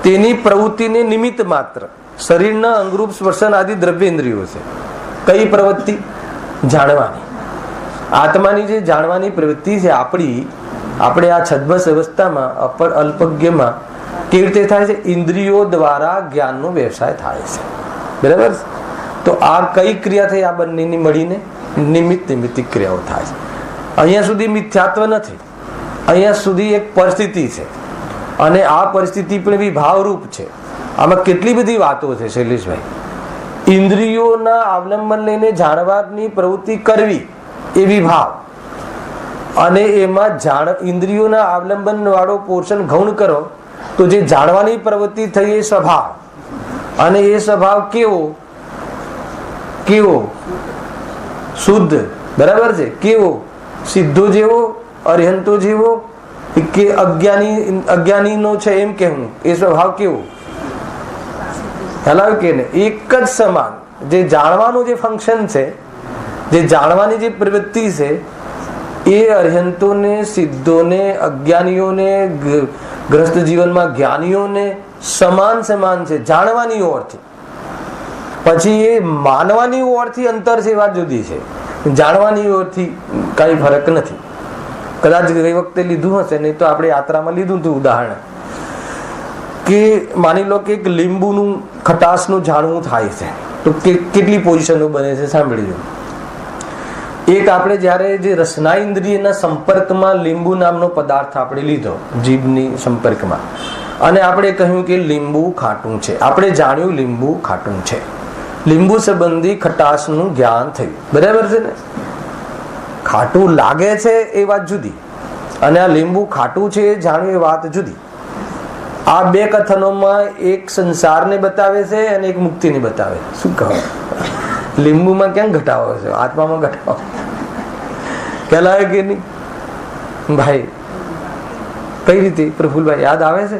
તેની પ્રવૃત્તિને નિમિત્ત માત્ર શરીરના અંગરૂપ સ્પર્શન આદિ દ્રવ્યેન્દ્રિયો છે. કઈ પ્રવૃત્તિ? જાણવાની. આત્માની જે જાણવાની પ્રવૃત્તિ છે આપણે આ છદ્મસ અવસ્થામાં, અલ્પજ્ઞમાં કેવી રીતે થાય છે? ઇન્દ્રિયો દ્વારા જ્ઞાનનો વ્યવસાય થાય છે. બરાબર? તો આ કઈ ક્રિયા થઈ? આ બંનેની મળીને નિમિત્તિક ક્રિયાઓ થાય છે. અહીંયા સુધી મિથ્યાત્વ નથી, અહીંયા સુધી એક પરિસ્થિતિ છે, અને આ પરિસ્થિતિ પણ વિભાવરૂપ છે. આમાં કેટલી બધી વાતો છે શૈલેષભાઈ. ઇન્દ્રિયોના અવલંબન લઈને જાણવાની પ્રવૃત્તિ કરવી એ વિભાવ, અને એમાં ઇન્દ્રિયોના અવલંબન વાળો પોર્શન ગૌણ કરો તો જે જાણવાની પ્રવૃત્તિ થઈ એ સ્વભાવ. અને એ સ્વભાવ કેવો? શુદ્ધ. બરાબર છે? કેવો? સિદ્ધો જેવો, અરિહંતો જેવો કે અજ્ઞાનીનો છે એમ કહેવું? એ સ્વભાવ કેવો? ખ્યાલ કે ને? એક જ સમાન. જે જાણવાનું જે ફંક્શન છે, જે જાણવાની જે પ્રવૃત્તિ છે, એ અરિહંતોને, સિદ્ધોને, અજ્ઞાનીઓને, ગ્રસ્ત જીવનમાં જ્ઞાનીઓને સમાન છે જાણવાની ઓરથી. પછી એ માનવાની ઓરથી અંતર છે, વાત જુદી છે. જાણવાની ઓરથી કઈ ફરક નથી. કદાચ ગઈ વખતે લીધું હશે, નહીં તો આપણે યાત્રામાં લીધું હતું ઉદાહરણ કે માની લો કે એક લીંબુનું ખટાશનું જાણવું થાય છે તો કેટલી પોઝિશનો બને છે સાંભળી લો. એક આપણે જ્યારે જે રસના ઇન્દ્રિયના સંપર્કમાં લીંબુ નામનો પદાર્થ આપણે લીધો, જીભની સંપર્કમાં, અને આપણે કહ્યું કે લીંબુ ખાટું છે. આપણે જાણ્યું લીંબુ ખાટું છે. લીંબુ સંબંધી ખટાશનું જ્ઞાન થયું. બરાબર છે ને? ખાટું લાગે છે એ વાત જુદી, અને આ લીંબુ ખાટું છે એ જાણ્યું એ વાત જુદી. આ બે કથનોમાં એક સંસારને બતાવે છે અને એક મુક્તિને બતાવે. શું કહો? લીંબુમાં ક્યાં ઘટાવો છે? આત્મામાં ઘટાવો કહેલાય કે નહીં? ભાઈ કઈ રીતે પ્રફુલભાઈ યાદ આવે છે?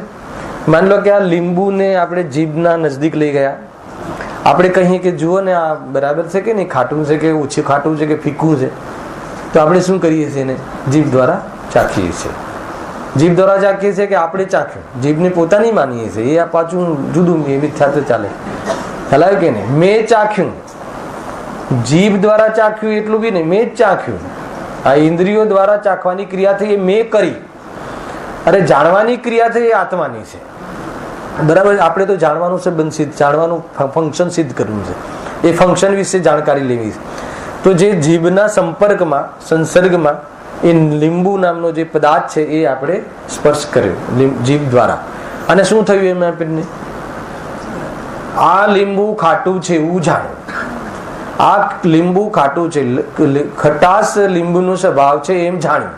માની લો કે આ લીંબુને આપણે જીભના નજદીક લઈ ગયા, આપણે કહીએ કે જુઓ ને આ બરાબર છે કે નહીં, ખાટું છે કે ઓછું ખાટું છે કે ફીકું છે, તો આપણે શું કરીએ છીએ એને જીભ દ્વારા ચાખીએ છીએ. જીભ દ્વારા ચાખીએ છીએ કે આપણે ચાખ્યું? જીભને પોતાની માનીએ છીએ. એ પાછું જુદું મિથ્યાત્વ ચાલે. ખ્યાલ કે નહીં? મેં ચાખ્યું, જીભ દ્વારા ચાખ્યું એટલું બી નહીં, મેં જ ચાખ્યું. આ ઇન્દ્રિયો દ્વારા ચાખવાની ક્રિયા થઈ એ મેં કરી. અરે જાણવાની ક્રિયા થઈ એ આત્માની છે. બરાબર? આપણે તો જાણવાનું સંબંધ સિદ્ધ, જાણવાનું ફંક્શન સિદ્ધ કરવું છે. એ ફંક્શન વિશે જાણકારી લેવી છે. તો જે જીભના સંપર્કમાં, સંસર્ગમાં એ લીંબુ નામનો જે પદાર્થ છે એ આપણે સ્પર્શ કર્યો જીભ દ્વારા, અને શું થયું એમાં આપણને? આ લીંબુ ખાટું છે એવું જાણ્યું. આ લીંબુ ખાટું છે, ખટાશ લીંબુનો સ્વભાવ છે એમ જાણ્યું.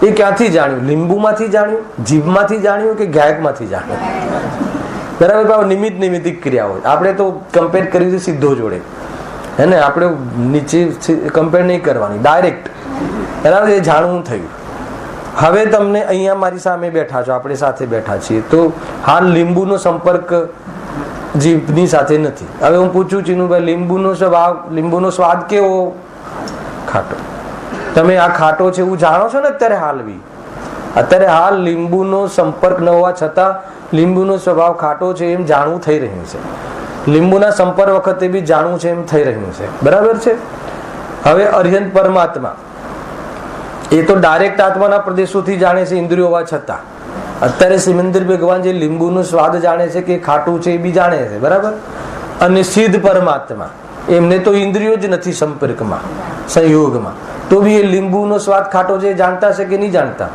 એ ક્યાંથી જાણ્યું? લીંબુમાંથી જાણ્યું, જીભમાંથી જાણ્યું કે ગાયકમાંથી જાણ્યું? બરાબર. નિમિત્તિક ક્રિયાઓ આપણે તો કમ્પેર કરી સીધો જોડે, હે ને? આપણે નીચે કમ્પેર નહીં કરવાની, ડાયરેક્ટ. બરાબર. એ જાણવું થયું. હવે તમને અહીંયા મારી સામે બેઠા છો, આપણે સાથે બેઠા છીએ, તો હાલ લીંબુનો સંપર્ક જીભની સાથે નથી. હવે હું પૂછું ચીનુભાઈ, લીંબુનો સ્વભાવ, લીંબુનો સ્વાદ કેવો? ખાટો. તમે આ ખાટો છે એવું જાણો છો ને અત્યારે હાલ બી? અત્યારે હાલ લીંબુનો સંપર્ક ન હોવા છતાં લીંબુનો સ્વભાવ ખાટો છે એમ જાણવું થઈ રહ્યું છે. લીંબુના સંપર્ક વખતે બી જાણવું છે એમ થઈ રહ્યું છે. બરાબર છે. હવે અર્યંત પરમાત્મા એ તો ડાયરેક્ટ આત્માના પ્રદેશોથી જાણે છે ઇન્દ્રિયો હોવા છતાં. અત્યારે સિમંદર ભગવાન જે લીંબુનો સ્વાદ જાણે છે કે ખાટું છે એ બી જાણે છે. બરાબર. અને સિદ્ધ પરમાત્મા એમને તો ઇન્દ્રિયો જ નથી સંપર્કમાં, સંયોગમાં, તો બી એ લીંબુનો સ્વાદ ખાટો છે જાણતા છે કે નહીં જાણતા?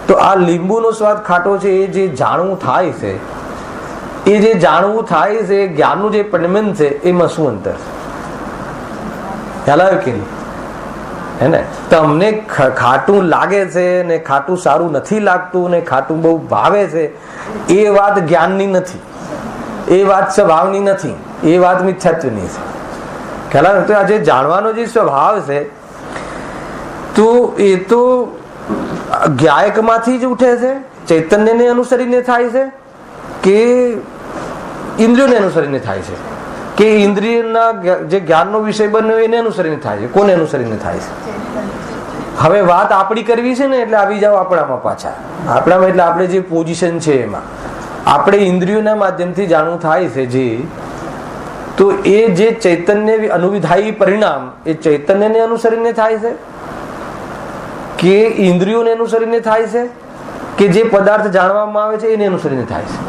તો આ લીંબુનો સ્વાદ ખાટો છે એ જે જાણવું થાય છે, એ જે જાણવું થાય છે, જ્ઞાનનું જે પરિણામ છે, એમાં શું અંતર? ખ્યાલ આવ્યો કે નહીં? હે ને? તમને ખાટું લાગે છે ને ખાટું સારું નથી લાગતું ને ખાટું બહુ ભાવે છે, એ વાત જ્ઞાનની નથી, એ વાત સ્વભાવની નથી, એ વાત મિથ્યાત્વની છે. ખ્યાલ આવ્યો? તો આ જે જાણવાનો જે સ્વભાવ છે, તો એ તો જ્ઞાયકમાંથી જ ઉઠે છે, ચૈતન્યને અનુસરીને થાય છે કે ઇન્દ્રિયોને અનુસરીને થાય છે, કે ઇન્દ્રિયના જે જ્ઞાનનો વિષય બન્યો એને અનુસરીને થાય છે? કોને અનુસરીને થાય છે? હવે વાત આપણી કરવી છે ને, એટલે આવી જાઓ આપણામાં પાછા. આપણામાં એટલે આપણે જે પોઝિશન છે એમાં આપણે ઇન્દ્રિયોના માધ્યમથી જાણવું થાય છે જે, તો એ જે ચૈતન્ય અનુવિધાયી પરિણામ એ ચૈતન્યને અનુસરીને થાય છે કે ઇન્દ્રિયોને અનુસરીને થાય છે કે જે પદાર્થ જાણવામાં આવે છે એને અનુસરીને થાય છે?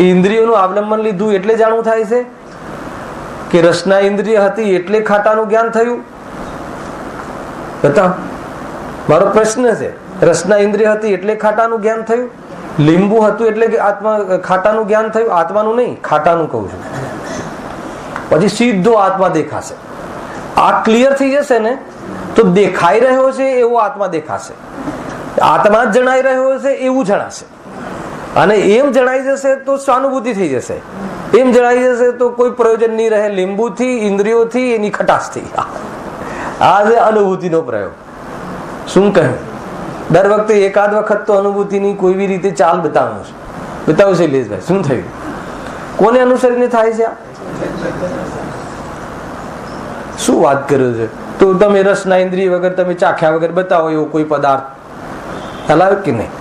ઇન્દ્રિયોનું અવલંબન લીધું એટલે જાણવું થાય છે કે રસના ઇન્દ્રિય હતી એટલે ખાટાનું જ્ઞાન થયું? બતાવો. મારો પ્રશ્ન છે, રસના ઇન્દ્રિય હતી એટલે ખાટાનું જ્ઞાન થયું? લીંબુ હતું એટલે કે આત્મા ખાટાનું જ્ઞાન થયું? આત્માનું નહીં, ખાટાનું કહું છું. પછી સીધો આત્મા દેખાશે. આ ક્લિયર થઈ જશે ને, તો દેખાઈ રહ્યો છે એવો આત્મા દેખાશે, આત્મા જ જણાઈ રહ્યો છે એવું જણાશે. અને એમ જણાઈ જશે તો સ્વાનુભૂતિ થઈ જશે. એમ જણાઈ જશે તો કોઈ પ્રયોજન નહીં રહે લીંબુથી, ઇન્દ્રિયોથી, એની ખટાશથી. આ છે અનુભૂતિનો પ્રયોગ. શું કહ્યું? દર વખતે એકાદ વખત તો અનુભૂતિની કોઈ બી રીતે ચાલ બતાવવાનું છે. બતાવો શૈલેષભાઈ, શું થયું? કોને અનુસરીને થાય છે? શું વાત કર્યો છે? તો તમે રસના ઇન્દ્રિય વગર, તમે ચાખ્યા વગર બતાવો એવો કોઈ પદાર્થ હલાવે કે નહીં?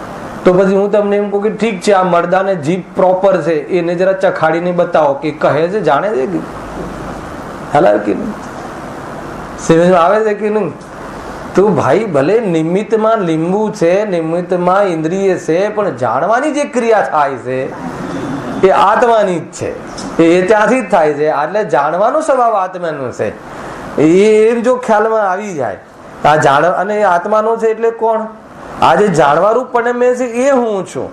તો પછી હું તમને એમ કહું કે ઠીક છે, આ મરદાને જીભ પ્રોપર છે એને જરા ચખાડીને બતાવો કે કહે છે, જાણે છે કે હલાવે કે નહીં? સમજમાં આવે છે કે નહીં? તો ભાઈ ભલે નિમિત્તમાં લીંબુ છે, નિમિત્તમાં ઇન્દ્રિય છે, પણ જાણવાની જે ક્રિયા થાય છે એ આત્માની જ છે, એ ત્યાંથી જ થાય છે. એટલે જાણવાનો સ્વભાવ આત્માનો છે. એમ જો ખ્યાલમાં આવી જાય આ જાણ અને આત્માનો છે એટલે કોણ? આ જે જાણવારૂપ પરિણમે છે એ હું છું.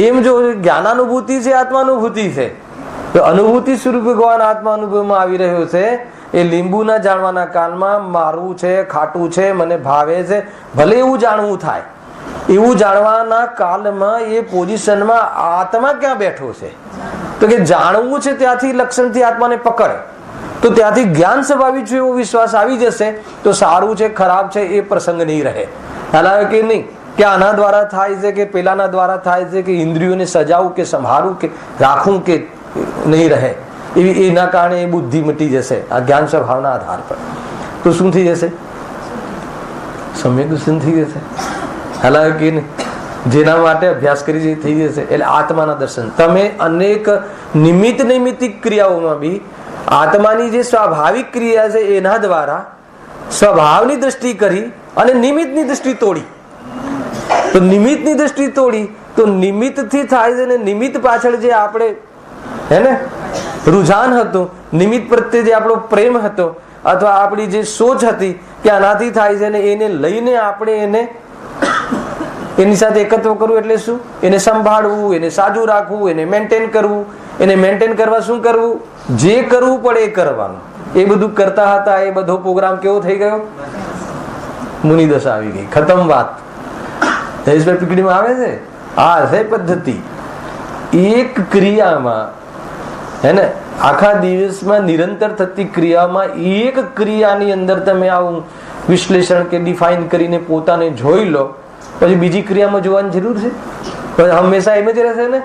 એમ જો જ્ઞાનાનુભૂતિ છે, આત્માનુભૂતિ છે, તો અનુભૂતિ સ્વરૂપ ભગવાન આત્મા અનુભવમાં આવી રહ્યો છે. એ લીંબુના જાણવાના કાલમાં મારું છે, ખાટું છે, મને ભાવે છે, ભલે એવું જાણવું થાય, એવું જાણવાના કાલમાં એ પોઝિશનમાં આત્મા ક્યાં બેઠો છે? તો કે જાણવું છે ત્યાંથી લક્ષણથી આત્માને પકડ, તો ત્યાંથી જ્ઞાન સ્વાભાવિક છે એવો વિશ્વાસ આવી જશે. તો સારું છે ખરાબ છે એ પ્રસંગ નહીં રહે. હાલાવે કે નહીં કે આના દ્વારા થાય છે કે પેલાના દ્વારા થાય છે, કે ઇન્દ્રિયોને સજાવું કે સંભાળવું કે રાખવું કે નહીં રહે, એવી એના કારણે એ બુદ્ધિ મટી જશે આ જ્ઞાન સ્વભાવના આધાર પર. તો શું થઈ જશે? સમ્યક દર્શન થઈ જશે. હાલાવે કે નહીં? જેના માટે અભ્યાસ કરી થઈ જશે એટલે આત્માના દર્શન. તમે અનેક નિમિત્તિક ક્રિયાઓમાં બી આત્માની જે સ્વાભાવિક ક્રિયા છે એના દ્વારા સ્વભાવની દ્રષ્ટિ કરી અને નિમિત્તની દ્રષ્ટિ તોડી. તો નિમિત્તની દ્રષ્ટિ તોડી તો નિમિત્તથી થાય છે ને નિમિત્ત પાછળ જે આપણે હે ને રુઝાન હતું, નિમિત્ત પ્રત્યે જે આપણો પ્રેમ હતો અથવા આપણી જે સોચ હતી કે આનાથી થાય છે ને એને લઈને આપણે એને એની સાથે એકત્વ કરવું એટલે શું? એને સંભાળવું, એને સાજું રાખવું, એને મેન્ટેન કરવું. એને મેન્ટેન કરવા શું કરવું? જે કરવું પડે એ કરવાનું. એ બધું કરતા હતા, એ બધો પ્રોગ્રામ કેવો થઈ ગયો? મુનિ દશા આવી ગઈ, ખતમ વાત. જયેશભાઈ પીકડીમાં આવે છે, આ છે પદ્ધતિ. એક ક્રિયામાં હે ને, આખા દિવસમાં નિરંતર થતી ક્રિયામાં એક ક્રિયાની અંદર તમે આવું વિશ્લેષણ કે ડિફાઇન કરીને પોતાને જોઈ લો, પછી બીજી ક્રિયામાં જોવાની જરૂર છે? પછી હંમેશા એમ જ રહેશે ને.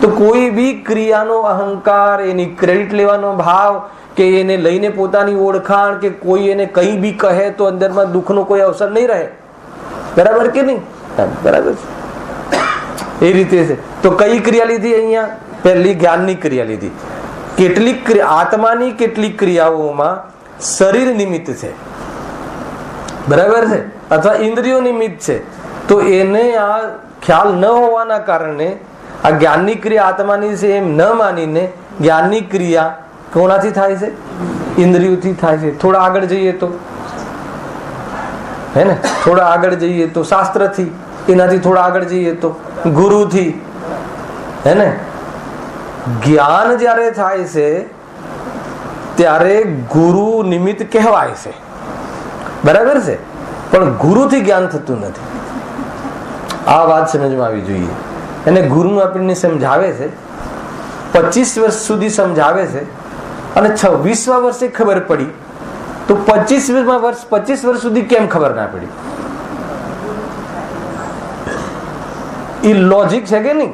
તો કોઈ બી ક્રિયાનો અહંકાર, એની ક્રેડિટ લેવાનો ભાવ, કે એને લઈને પોતાની ઓળખાણ, કે કોઈ એને કઈ બી કહે તો અંદરમાં દુઃખનો કોઈ અવસર નહીં રહે. બરાબર કે નહીં? બરાબર છે. એ રીતે છે. તો કઈ ક્રિયા લીધી અહીંયા? પહેલી જ્ઞાનની ક્રિયા લીધી. કેટલીક આત્માની કેટલીક ક્રિયાઓમાં શરીર નિમિત્ત છે, બરાબર છે, અથવા ઇન્દ્રિયો નિમિત્ત છે. તો એને આ ખ્યાલ ન હોવાના કારણે આ જ્ઞાનની ક્રિયા આત્માની છે એમ ન માનીને જ્ઞાનની ક્રિયા કોનાથી થાય છે? ઇન્દ્રિયોથી થાય છે. થોડા આગળ જઈએ તો હે ને, થોડા આગળ જઈએ તો શાસ્ત્રથી, એનાથી થોડા આગળ જઈએ તો ગુરુથી, હે ને. જ્ઞાન જ્યારે થાય છે ત્યારે ગુરુ નિમિત્ત કહેવાય છે, બરાબર છે, પણ ગુરુથી જ્ઞાન થતું નથી. આ વાત સમજમાં આવી જોઈએ. અને ગુરુ આપણને સમજાવે છે, 25 વર્ષ સુધી સમજાવે છે, અને 26મા વર્ષે ખબર પડી, તો 25 વર્ષ સુધી કેમ ખબર ના પડી? એ લોજિક છે કે નહીં?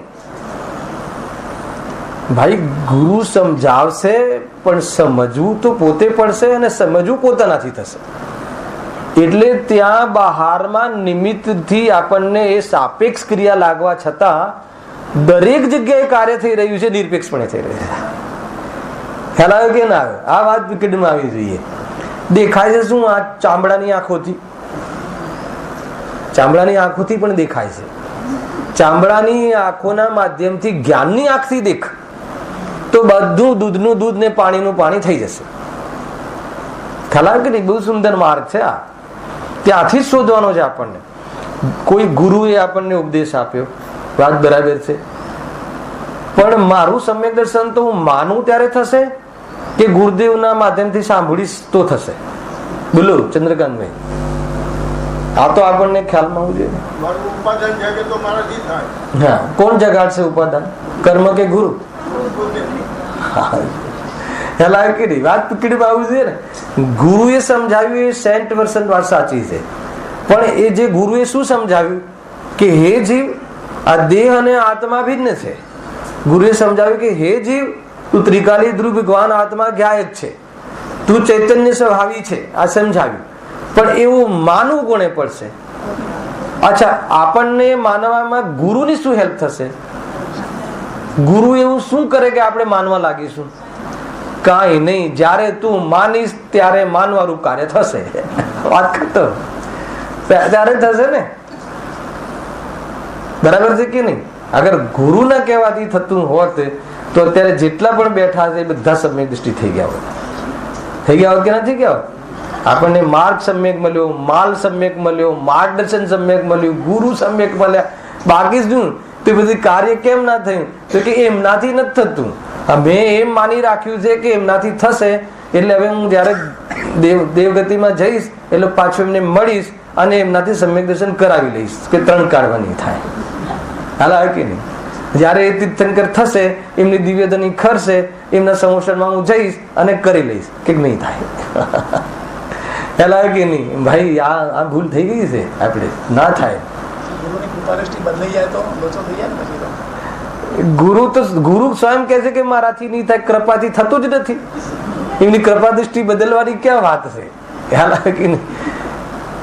ભાઈ, ગુરુ સમજાવશે પણ સમજવું તો પોતે પડશે, અને સમજવું પોતાનાથી થશે. એટલે ત્યાં બહારમાં નિમિત્તથી આપણને એ સાપેક્ષ ક્રિયા લાગવા છતાં દરેક જગ્યાએ કાર્ય થઈ રહ્યું છે, નિરપેક્ષપણે થઈ રહ્યું છે. ખ્યાલ આવ્યો કે ના આવ્યો? આ વાત વિકેટમાં આવી જોઈએ. દેખાય છે શું? આ ચામડાની આંખોથી, ચામડાની આંખોથી પણ દેખાય છે. ચામડાની આંખોના માધ્યમથી જ્ઞાનની આંખથી દેખ તો બધું દૂધનું દૂધ ને પાણીનું પાણી થઈ જશે. ખ્યાલ આવ્યો કે નહીં? બહુ સુંદર માર્ગ છે આ. ત્યાંથી જ શોધવાનો છે આપણને. કોઈ ગુરુએ આપણને ઉપદેશ આપ્યો, વાત બરાબર છે, પણ મારું સમ્યક દર્શન તો હું માનું ત્યારે થશે કે ગુરુદેવના માધ્યમથી સાંભળીશ તો થશે? બોલો ચંદ્રકાંતભાઈ, આ તો આપણને ખ્યાલમાં આવવું જોઈએ. હા, કોણ જગાડશે ઉપાદાન? કર્મ કે ગુરુ? વાત પકડીમાં આવવું જોઈએ ને. ગુરુએ સમજાવ્યું એ 100% વાત સાચી છે, પણ એ જે ગુરુએ શું સમજાવ્યું કે હે જીવ, આ દેહ અને આત્મા ભિન્ન છે. ગુરુએ સમજાવ્યું કે હે જીવ, તું ત્રિકાલી ધ્રુવ ભગવાન આત્મા જ્ઞાયક છે, તું ચૈતન્ય સ્વભાવી છે. આ સમજાવ્યું, પણ એવું માનવું કોને પડશે? અચ્છા, આપણને માનવામાં ગુરુની શું હેલ્પ થશે? ગુરુ એવું શું કરે કે આપણે માનવા લાગીશું? કાંઈ નહીં. જ્યારે તું માનીશ ત્યારે માનવાનું કાર્ય થશે. વાત ખતમ. ત્યારે થશે ને. બરાબર છે કે નહીં? અગર ગુરુ ના કહેવાથી થતું હોત તો અત્યારે જેટલા પણ બેઠા છે એ બધા સમ્યક દૃષ્ટિ થઈ ગયા હોત. થઈ ગયા હોત કે નથી ગયા હોત? આપણને માર્ગ સમ્યક મળ્યો, માલ સમ્યક મળ્યો, માર્ગદર્શન સમ્યક મળ્યું, ગુરુ સમ્યક મળ્યા. બાકી શું? તે બધી કાર્ય કેમ ના થયું? તો કે એમનાથી નથી થતું. મેં એમ માની રાખ્યું છે કે એમનાથી થશે, એટલે હવે હું જયારે દેવગતિમાં જઈશ એટલે પાછું એમને મળીશ અને એમનાથી સમ્યક દર્શન કરાવી લઈશ કે 3 કાઢવા નહીં થાય. હાલ આવે કે નહીં? જયારે એ તીર્થંકર થશે, એમની દિવ્યધની ખરશે, એમના સમોષણમાં હું જઈશ અને કરી લઈશ કે નહીં થાય. ખ્યાલ આવે કે નહીં? ભાઈ, આ ભૂલ થઈ ગઈ છે, આપણે ના થાય. ગુરુ સ્વયં કહે છે કે મારાથી નહીં થાય, કૃપાથી થતું જ નથી. એમની કૃપા દૃષ્ટિ બદલવાની ક્યાં વાત છે? ખ્યાલ આવે કે નહીં?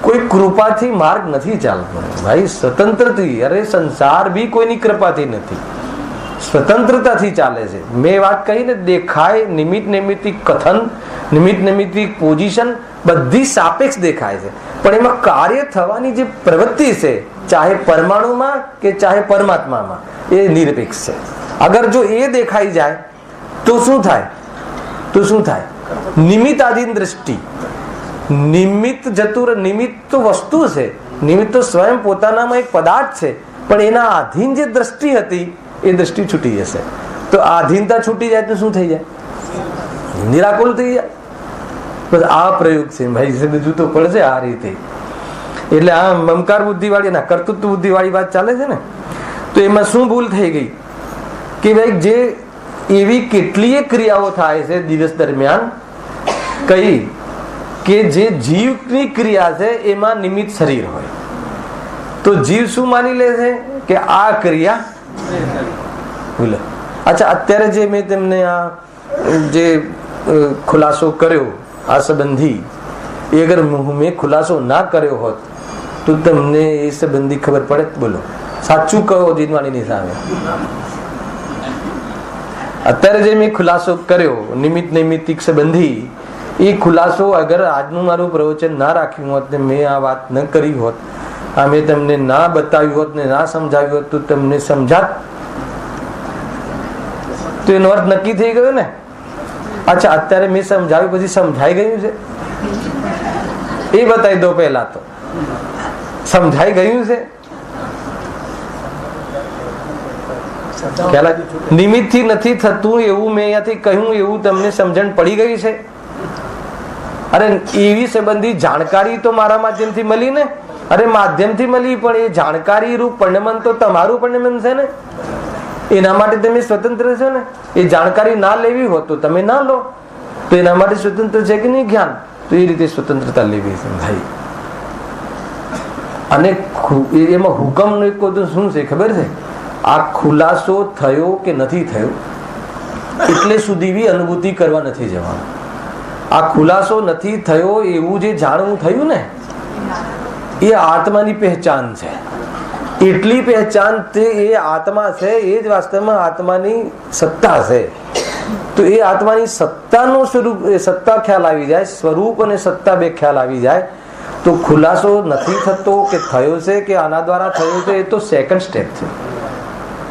કોઈ કૃપાથી માર્ગ નથી ચાલતો ભાઈ, સ્વતંત્રથી. અરે સંસાર બી કોઈની કૃપાથી નથી, સ્વતંત્રતાથી ચાલે છે. મેં વાત કહી ને, દેખાય નિમિત્ત નૈમિત્તિક કથન, નિમિત્ત નૈમિત્તિક પોઝિશન બધી સાપેક્ષ દેખાય છે, પણ એમાં કાર્ય થવાની જે પ્રવૃત્તિ છે, ચાહે પરમાણુમાં કે ચાહે પરમાત્મામાં, એ નિરપેક્ષ છે. અગર જો એ દેખાઈ જાય તો શું થાય? નિમિત્તાધીન દ્રષ્ટિ. નિમિત્ત જતું, નિમિત્ત તો વસ્તુ છે, નિમિત્ત તો સ્વયં પોતાનામાં એક પદાર્થ છે, પણ એના આધીન જે દ્રષ્ટિ હતી એ દ્રષ્ટિ છૂટી જશે. તો આધીનતા છૂટી જાય તો શું થઈ જાય? નિરાકુલ થઈ જાય. બસ આ પ્રયોગ છે ભાઈ, સમજવું તો પડશે આ રીતે. એટલે આ મમકાર બુદ્ધિ વાળી ના કર્તૃત્વ બુદ્ધિ વાળી વાત ચાલે છે ને, તો એમાં શું ભૂલ થઈ ગઈ કે ભાઈ જે એવી કેટલીય ક્રિયાઓ થાય છે દિવસ દરમિયાન, કઈ કે જે જીવની ક્રિયા છે એમાં નિમિત્ત શરીર હોય, તો જીવ શું માની લે છે કે આ ક્રિયા ભૂલે. અચ્છા, અત્યારે જે મેં તમને આ જે ખુલાસો કર્યો આ સંબંધી, એ અગર મેં ખુલાસો ના કર્યો હોત તો તમને એ સંબંધી ખબર પડે? બોલો, સાચું કહો જીનવાણીની સામે. અત્યારે જે મેં ખુલાસો કર્યો નિમિત્ત નૈમિત્તિક સંબંધી, એ ખુલાસો અગર આજનું મારું પ્રવચન ના રાખ્યું હોત ને મેં આ વાત ન કરી હોત, આ મેં તમને ના બતાવ્યું હોત ને ના સમજાવ્યું હોત તો તમને સમજાત? તો એનો અર્થ નક્કી થઈ ગયો ને. અચ્છા, અત્યારે મેં સમજાવ્યું પછી સમજાઈ ગયું છે એ બતાવી દો. પહેલા તો સમજાઈ ગયું છે. નિમિત્ત થી નથી થતું એવું મેં અહીંયાથી કહ્યું, એવું તમને સમજણ પડી ગઈ છે? અરે એવી સંબંધી જાણકારી તો મારા માધ્યમથી મળી ને. અરે માધ્યમથી મળી, પણ એ જાણકારી રૂપ પરિણમન તો તમારું પરિણમન છે ને. એના માટે તમે સ્વતંત્ર છો ને. એ જાણકારી ના લેવી હોત તો તમે ના લો, તો એના માટે સ્વતંત્ર છે કે નહીં જ્ઞાન? તો એ રીતે સ્વતંત્રતા લેવી છે ભાઈ. અને એમાં હુકમનો એક તો શું છે ખબર છે? આ ખુલાસો થયો કે નથી થયો એટલે સુધી બી અનુભૂતિ કરવા નથી જવાનું. આ ખુલાસો નથી થયો એવું જે જાણવું થયું ને, એ આત્માની પહેચાન છે. એટલી પહેચાન તે એ આત્મા છે, એ જ વાસ્તવમાં આત્માની સત્તા છે. તો એ આત્માની સત્તાનું સ્વરૂપ, એ સત્તા ખ્યાલ આવી જાય, સ્વરૂપ અને સત્તા બે ખ્યાલ આવી જાય, તો ખુલાસો નથી થતો કે થયો છે કે આના દ્વારા થયો છે, એ તો સેકન્ડ સ્ટેપ છે.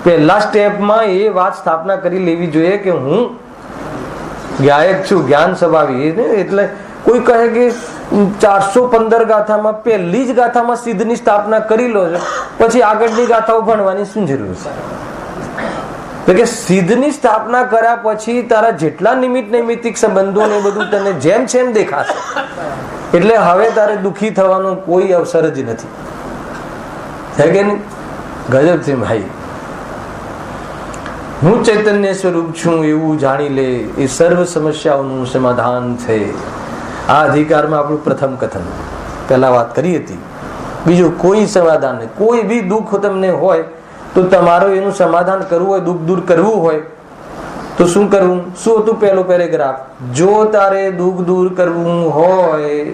પહેલા સ્ટેપમાં એ વાત સ્થાપના કરી લેવી જોઈએ કે હું ગાયક છું, જ્ઞાન સ્વભાવી. એટલે કોઈ કહે કે 415 ગાથામાં પહેલી જ ગાથામાં સિદ્ધની સ્થાપના કરી લો છો, પછી આગળની ગાથાઓ ભણવાની શું જરૂર છે? તો કે સિદ્ધની સ્થાપના કર્યા પછી તારા જેટલા નિમિત્ત નૈમિત્તિક સંબંધો ને બધું તને જેમ છે એમ દેખાશે. એટલે હવે તારે દુઃખી થવાનો કોઈ અવસર જ નથી. છે કે નહીં? ગજબ છે ભાઈ. હું ચૈતન્ય સ્વરૂપ છું એવું જાણી લે, એ સર્વ સમસ્યાઓનું સમાધાન છે. આ અધિકારમાં આપણું પ્રથમ કથન પહેલા વાત કરી હતી. બીજું કોઈ સમાધાન નહીં. કોઈ બી દુઃખ તમને હોય તો તમારો એનું સમાધાન કરવું હોય, દુઃખ દૂર કરવું હોય તો શું કરવું? શું હતું પહેલો પેરેગ્રાફ? જો તારે દુઃખ દૂર કરવું હોય,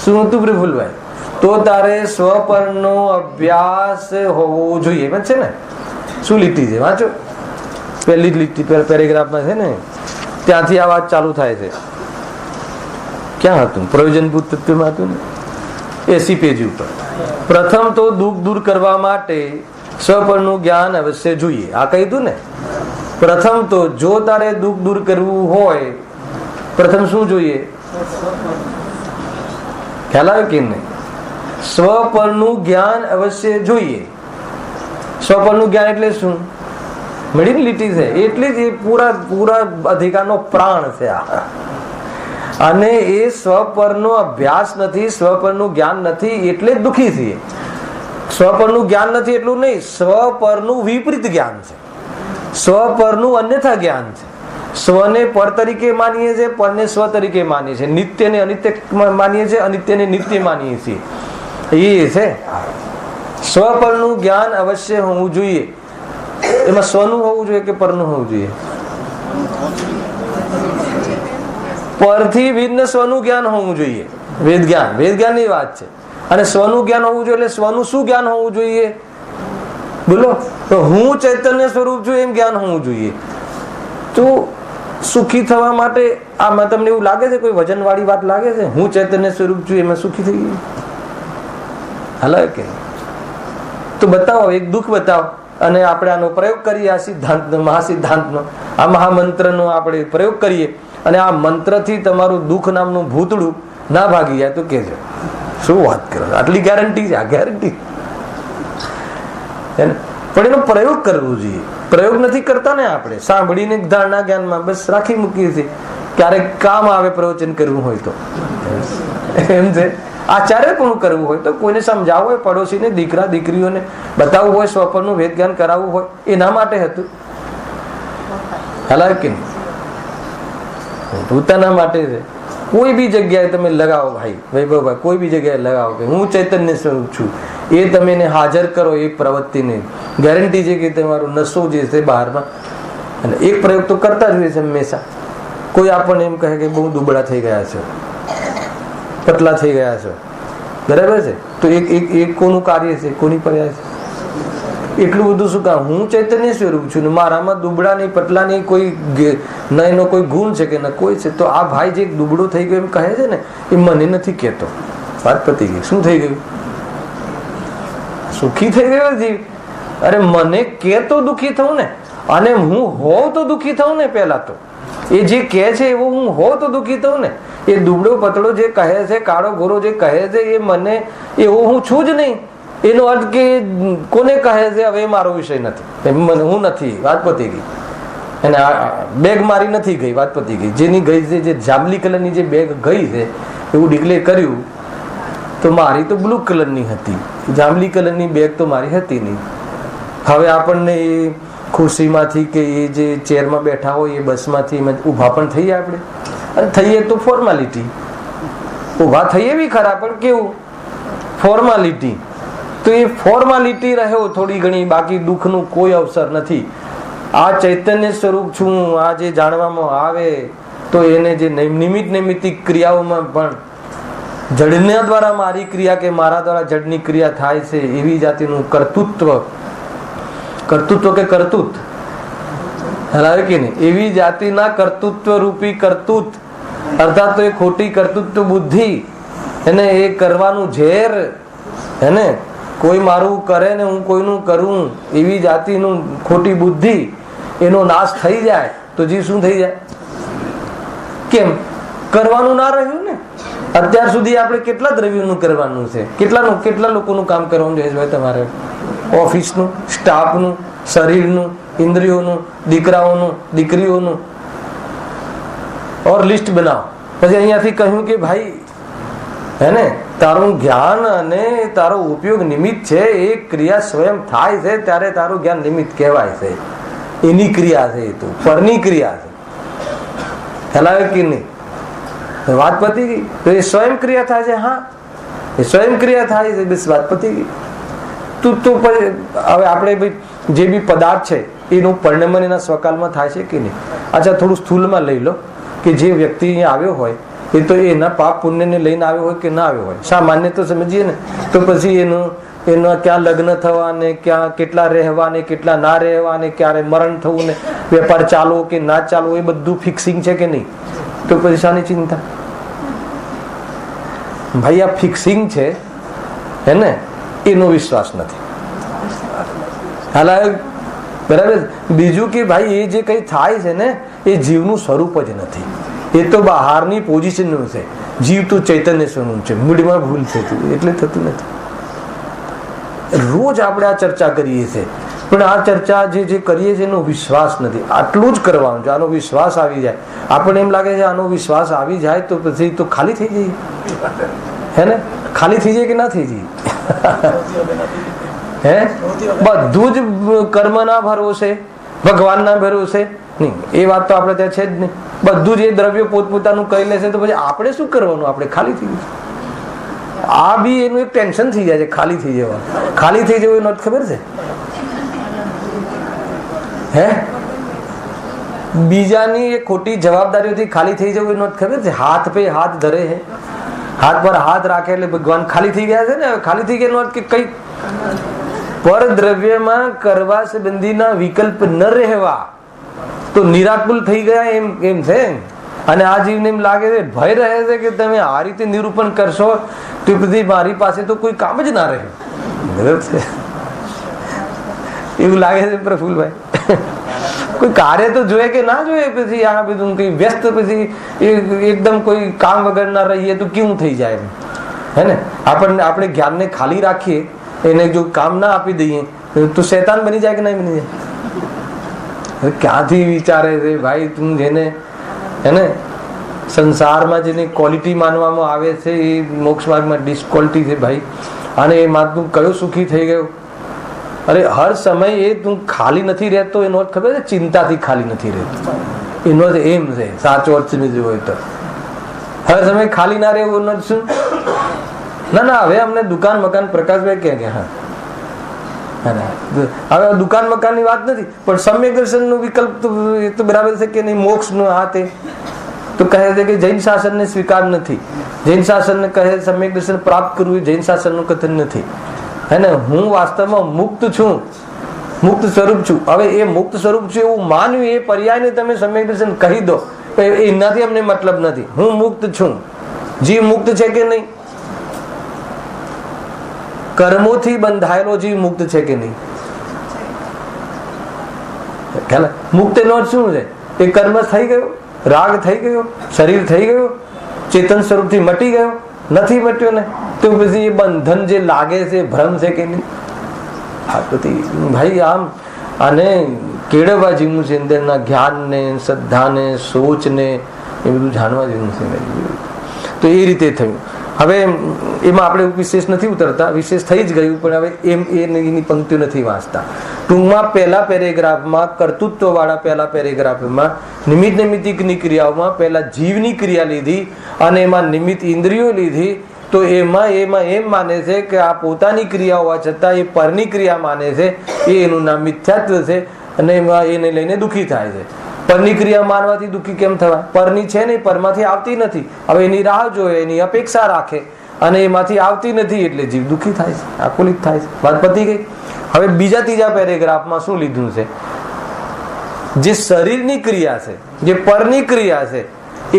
શું હતું પ્રફુલભાઈ? તો તારે સ્વપરનો અભ્યાસ હોવો જોઈએ. છે ને? શું લીટી છે? વાંચો. પહેલી જ લીટી પેરેગ્રાફમાં છે ને, ત્યાંથી આ વાત ચાલુ થાય છે. ક્યાં હતું? પ્રયોજનભૂત તત્વમાં હતું ને, 80 પેજ ઉપર. પ્રથમ તો દુઃખ દૂર કરવા માટે સ્વપરનું જ્ઞાન અવશ્ય જોઈએ. આ કહ્યું ને, પ્રથમ તો જો તારે દુઃખ દૂર કરવું હોય, પ્રથમ શું જોઈએ? ખ્યાલ આવે કે નહીં? સ્વપરનું જ્ઞાન અવશ્ય જોઈએ. સ્વપરનું જ્ઞાન એટલે શું? મળી લીટી છે. એટલી જ એ પૂરા અધિકારનો પ્રાણ છે આ. અને એ સ્વપરનો અભ્યાસ નથી, સ્વપરનું જ્ઞાન નથી એટલે જ દુઃખી છીએ. સ્વપરનું જ્ઞાન નથી એટલું નહીં, સ્વપરનું વિપરીત જ્ઞાન છે. સ્વપરનું અન્યથા જ્ઞાન છે. સ્વને પર તરીકે માનીએ છીએ, પરને સ્વ તરીકે માનીએ છીએ, નિત્યને અનિત્ય માનીએ છીએ, અનિત્યને નિત્ય માનીએ છીએ. એ છે સ્વપરનું જ્ઞાન અવશ્ય હોવું જોઈએ. એમાં સ્વનું હોવું જોઈએ કે પરનું હોવું જોઈએ? પરથી ભિન્ન સ્વનું જ્ઞાન હોવું જોઈએ. વેદ જ્ઞાનની વાત છે. અને સ્વનું જ્ઞાન હોવું જોઈએ એટલે સ્વનું શું જ્ઞાન હોવું જોઈએ? બોલો. તો હું ચૈતન્ય સ્વરૂપ છું એમ જ્ઞાન હોવું જોઈએ. તો સુખી થવા માટે આમાં તમને એવું લાગે છે, કોઈ વજન વાળી વાત લાગે છે? હું ચૈતન્ય સ્વરૂપ છું એમાં સુખી થઈ ગયું? હાલ કે તો બતાવો, એક દુઃખ બતાવો. અને આપણે આનો પ્રયોગ કરીએ, આ સિદ્ધાંતનો, મહાસિદ્ધાંતનો, આ મહામંત્રનો આપણે પ્રયોગ કરીએ, અને આ મંત્રથી તમારું દુઃખ નામનું ભૂતળું ના ભાગી જાય તો કહેજો. શું વાત કરો? આટલી ગેરંટી છે? આ ગેરંટી. પણ એનો પ્રયોગ કરવો જોઈએ. પ્રયોગ નથી કરતા ને આપણે, સાંભળીને ધારણા જ્ઞાનમાં બસ રાખી મૂકીએ છીએ. ક્યારેક કામ આવે પ્રવચન કરવું હોય તો એમ છે, આચાર્ય પણ કરવું હોય તો, કોઈને સમજાવવું હોય, પડોશીને, દીકરા દીકરીઓને બતાવવું હોય, સ્વપનનું વેદ જ્ઞાન કરાવવું હોય, એના માટે હતું. હાલા કે પોતાના માટે છે. કોઈ બી જગ્યાએ તમે લગાવો ભાઈ વૈભવભાઈ, કોઈ બી જગ્યાએ લગાવો કે હું ચૈતન્ય સ્વરૂપ છું, એ તમે એને હાજર કરો એ પ્રવૃત્તિને, ગેરંટી છે કે તમારો નશો જે છે બહારમાં. અને એક પ્રયોગ તો કરતા જ હોય છે હંમેશા. કોઈ આપણને એમ કહે કે બહુ દુબળા થઈ ગયા છે, પતલા થઈ ગયા છે, બરાબર છે, તો એક કોનું કાર્ય છે, કોની પર્યાય છે? એટલું બધું શું કામ? હું ચૈતન્ય સ્વરૂપ છું ને મારામાં દુબળા નહીં, પતલા નહીં, કોઈ ન એનો કોઈ ગુણ છે કે ન કોઈ છે. તો આ ભાઈ જે દુબળો થઈ ગયો એમ કહે છે ને, એ મને નથી કહેતો. વાત પતી ગઈ. શું થઈ ગયું? સુખી થઈ ગયો જીવ. અરે મને કે તો દુઃખી થવું ને, અને હું હોઉં તો દુઃખી થવું ને. પહેલા તો એ જે કહે છે એવો હું હોઉં તો દુઃખી થવું ને. એ દુબળો પતળો જે કહે છે, કાળો ગોરો જે કહે છે, એ મને એવો હું છું જ નહીં. એનો અર્થ કે કોને કહે છે હવે મારો વિષય નથી, હું નથી. વાત પતી ગઈ. અને બેગ મારી નથી ગઈ. વાત પતી ગઈ. જેની ગઈ છે, જે જાંબલી કલરની જે બેગ ગઈ છે એવું ડિક્લેર કર્યું, તો મારી તો બ્લુ કલરની હતી, જાંબલી કલરની બેગ તો મારી હતી નહીં. હવે આપણને એ ખુરશીમાંથી કે એ જે ચેરમાં બેઠા હોય એ બસમાંથી ઊભા પણ થઈએ આપણે, અને થઈએ તો ફોર્માલિટી. ઊભા થઈએ બી ખરા, પણ કેવું? ફોર્માલિટી. તો એ ફોર્માલિટી રહ્યો થોડી ઘણી, બાકી દુઃખનું કોઈ અવસર નથી. આ ચૈતન્ય સ્વરૂપ છું આ જે જાણવામાં આવે તો એને જે નિમિત્તિક ક્રિયાઓમાં પણ જડના દ્વારા મારી ક્રિયા કે મારા દ્વારા જડની ક્રિયા થાય છે એવી જાતિનું કર્તૃત્વ કે કર્તૃત્વ હલાવે કે નહીં, એવી જાતિના કર્તૃત્વ રૂપી કર્તૃત્વ, અર્થાત તો એ ખોટી કર્તૃત્વ બુદ્ધિ, એને એ કરવાનું ઝેર, એને કોઈ મારું કરે ને હું કોઈનું કરું, એવી જાતિનું ખોટી બુદ્ધિ, એનો નાશ થઈ જાય તો જીવ શું થઈ જાય? કેમ? કરવાનું ના રહ્યું ને. અત્યાર સુધી આપણે કેટલા દ્રવ્યોનું કરવાનું છે, કેટલા લોકોનું કામ કરવાનું છે તમારે? ઓફિસનું, સ્ટાફનું, શરીરનું, ઇન્દ્રિયોનું, દીકરાઓનું, દીકરીઓનું, ઓર લિસ્ટ બનાવો. પછી અહીંયાથી કહ્યું કે ભાઈ હે ને તારું જ્ઞાન અને તારો ઉપયોગ નિમિત્ત છે, એ ક્રિયા સ્વયં થાય છે ત્યારે તારું જ્ઞાન નિમિત્ત કહેવાય છે. એની ક્રિયા છે, એ તો પરની ક્રિયા છે. ખ્યાલ કે નહીં? વાત પતી ગઈ. તો એ સ્વયં ક્રિયા થાય છે. હા, એ સ્વયં ક્રિયા થાય છે, બસ વાત પતી ગઈ. તો હવે આપણે જે બી પદાર્થ છે એનું પરિણમન એના સ્વકાલમાં થાય છે કે નહીં? અચ્છા, થોડું સ્થૂલમાં લઈ લો કે જે વ્યક્તિ અહીંયા આવ્યો હોય એ તો એના પાપ પુણ્યને લઈને આવ્યો હોય કે ના આવ્યો હોય, સામાન્ય તો સમજીએ ને. તો પછી એના ક્યાં લગ્ન થવા ને ક્યાં કેટલા રહેવા ને કેટલા ના રહેવા ને ક્યારે મરણ થવું ને વેપાર ચાલવો કે ના ચાલવો, એ બધું ફિક્સિંગ છે કે નહીં? તો પછી શાની ચિંતા? ભાઈ આ ફિક્સિંગ છે હે ને, એનો વિશ્વાસ નથી. હાલ બરાબર. બીજું કે ભાઈ એ જે કઈ થાય છે ને એ જીવનું સ્વરૂપ જ નથી, એ તો બહારની પોઝિશનનું છે. જીવ તો ચૈતન્ય સ્વરૂપ છે, મૂળમાં ભૂલ થતી એટલે થતું નથી. રોજ આપણે આ ચર્ચા કરીએ છીએ, પણ આ ચર્ચા જે કરીએ છીએ એનો વિશ્વાસ નથી. આટલું જ કરવાનું છે. આનો વિશ્વાસ આવી જાય, આપણને એમ લાગે છે આનો વિશ્વાસ આવી જાય તો પછી તો ખાલી થઈ જઈએ, હે ને? ખાલી થઈ જાય કે ના થઈ જઈએ? હે, બધું જ કર્મના ભરોસે, ભગવાનના ભરોસે નહીં. એ વાત તો આપણે ત્યાં છે જ નહીં. બધું જ એ દ્રવ્યો પોતપોતાનું કરી લેશે તો પછી આપણે શું કરવાનું? આપણે ખાલી થઈ જઈશું. આ બી એનું એક ટેન્શન થઈ જાય છે, ખાલી થઈ જવાનું. ખાલી થઈ જવું એનો ખબર છે? હે, બીજાની એ ખોટી જવાબદારીઓથી ખાલી થઈ જવું એનો ખબર છે? હાથ પે હાથ ધરે હે, હાથ પર હાથ રાખે એટલે ભગવાન ખાલી થઈ ગયા છે ને. ખાલી થઈ ગયા કે કઈ પર દ્રવ્યમાં કરવા સંબંધીના વિકલ્પ ન રહેવા તો નિરાકુલ થઈ ગયા એમ છે. અને આ જીવને એમ લાગે છે, ભય રહે છે કે તમે આ રીતે નિરૂપણ કરશો તો પછી મારી પાસે તો કોઈ કામ જ ના રહે. બરાબર છે? એવું લાગે છે પ્રફુલભાઈ. કોઈ કાર્ય તો જોઈએ કે ના જોઈએ? પછી આ બધું કઈ વ્યસ્ત, પછી એકદમ કોઈ કામ વગર ના રહીએ તો કેવું થઈ જાય? હે ને? આપણે જ્ઞાનને ખાલી રાખીએ, એને જો કામ ના આપી દઈએ તો શૈતાન બની જાય કે નહીં બની જાય? ક્યાંથી વિચારે છે ભાઈ? તું જેને એને સંસારમાં જેની ક્વોલિટી માનવામાં આવે છે એ મોક્ષ માર્ગમાં ડિસક્વોલિટી છે ભાઈ. અને એમાં તું કયો સુખી થઈ ગયો? અરે હર સમય એ તું ખાલી નથી રહેતો એનો અર્થ ખબર છે? ચિંતાથી ખાલી નથી રહેતો એનો અર્થ એમ છે. સાચો અર્થ સમજવો હોય તો હર સમય ખાલી ના રહેવું એનો શું? ના હવે અમને દુકાન મકાન પ્રકાશભાઈ કે હા હવે દુકાન મકાન ની વાત નથી, પણ સમ્યક દર્શન નો વિકલ્પ તો બરાબર છે કે નહીં? મોક્ષ નો આ તે તો કહે છે કે જૈન શાસન ને સ્વીકાર નથી. જૈન શાસન ને કહે સમ્યક દર્શન પ્રાપ્ત કરવું જૈન શાસન નું કથન નથી, હે ને? હું વાસ્તવમાં મુક્ત છું, મુક્ત સ્વરૂપ છું. હવે એ મુક્ત સ્વરૂપ છું એવું માનવું એ પર્યાયને તમે સમ્યક દર્શન કહી દો, એનાથી અમને મતલબ નથી. હું મુક્ત છું. જીવ મુક્ત છે કે નહીં? કર્મોથી બંધાયેલો જીવ મુક્ત છે કે નહીં? મુક્ત નો અર્થ શું છે? એ કર્મ થઈ ગયો, રાગ થઈ ગયો, શરીર થઈ ગયો, ચેતન સ્વરૂપથી મટી ગયો? નથી મટ્યો ને તો પછી એ બંધન જે લાગે છે ભ્રમ છે કે નહીં? આ બધી ભાઈ આમ આને કેળવવા જેવું છે. અંદરના જ્ઞાનને, શ્રદ્ધાને, સોચને એ બધું જાણવા જેવું છે. તો એ રીતે થયું. હવે એમાં આપણે વિશેષ નથી ઉતરતા, વિશેષ થઈ જ ગયું, પણ હવે એની પંક્તિઓ નથી વાંચતા. ટૂંકમાં પહેલા પેરેગ્રાફમાં કર્તૃત્વ વાળા પહેલા પેરેગ્રાફમાં નિમિત્ત નૈમિત્તિકની ક્રિયાઓમાં પહેલા જીવની ક્રિયા લીધી અને એમાં નિમિત્ત ઇન્દ્રિયો લીધી. તો એમાં એમ માને છે કે આ પોતાની ક્રિયા હોવા છતાં એ પરની ક્રિયા માને છે, એ એનું નામ મિથ્યાત્વ છે. અને એમાં એને લઈને દુઃખી થાય છે. પરની ક્રિયા માનવાથી દુઃખી કેમ થવાય? પરની છે ને પરમાંથી આવતી નથી. હવે એની રાહ જોવે, એની અપેક્ષા રાખે અને એમાંથી આવતી નથી એટલે જીવ દુઃખી થાય છે, આકુલિત થાય છે. વાત પતી ગઈ. હવે બીજા ત્રીજા પેરેગ્રાફમાં શું લીધું છે? જે શરીરની ક્રિયા છે, જે પરની ક્રિયા છે,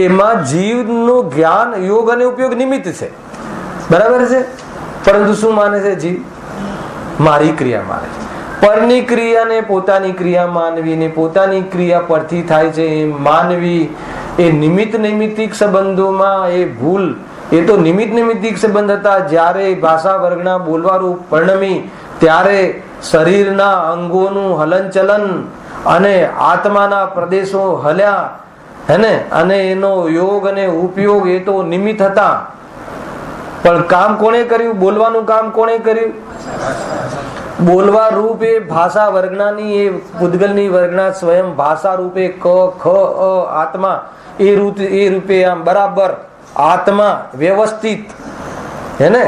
એમાં જીવનું જ્ઞાન, યોગ અને ઉપયોગ નિમિત્ત છે, બરાબર છે? પરંતુ શું માને છે જીવ? મારી ક્રિયા માને છે. પરની ક્રિયાને પોતાની ક્રિયા માનવી ને પોતાની ક્રિયા પરથી થાય છે એ માનવી, એ નિમિત્ત નૈમિત્તિક સંબંધોમાં એ ભૂલ. એ તો નિમિત્ત નૈમિત્તિક સંબંધ હતા જ્યારે ભાષા વર્ગના બોલવારૂપ પરિણમી, ત્યારે શરીરના અંગોનું હલનચલન અને આત્માના પ્રદેશો હલ્યા, હેને? અને એનો યોગ અને ઉપયોગ એ તો નિમિત્ત હતા. પણ કામ કોણે કર્યું? બોલવાનું કામ કોણે કર્યું? બોલવા રૂપે ભાષા વર્ગનાની, એ પૂદગલની વર્ગના સ્વયં ભાષા રૂપે ક ખ આત્મા, એ રૂપે આમ બરાબર આત્મા વ્યવસ્થિત, હેને?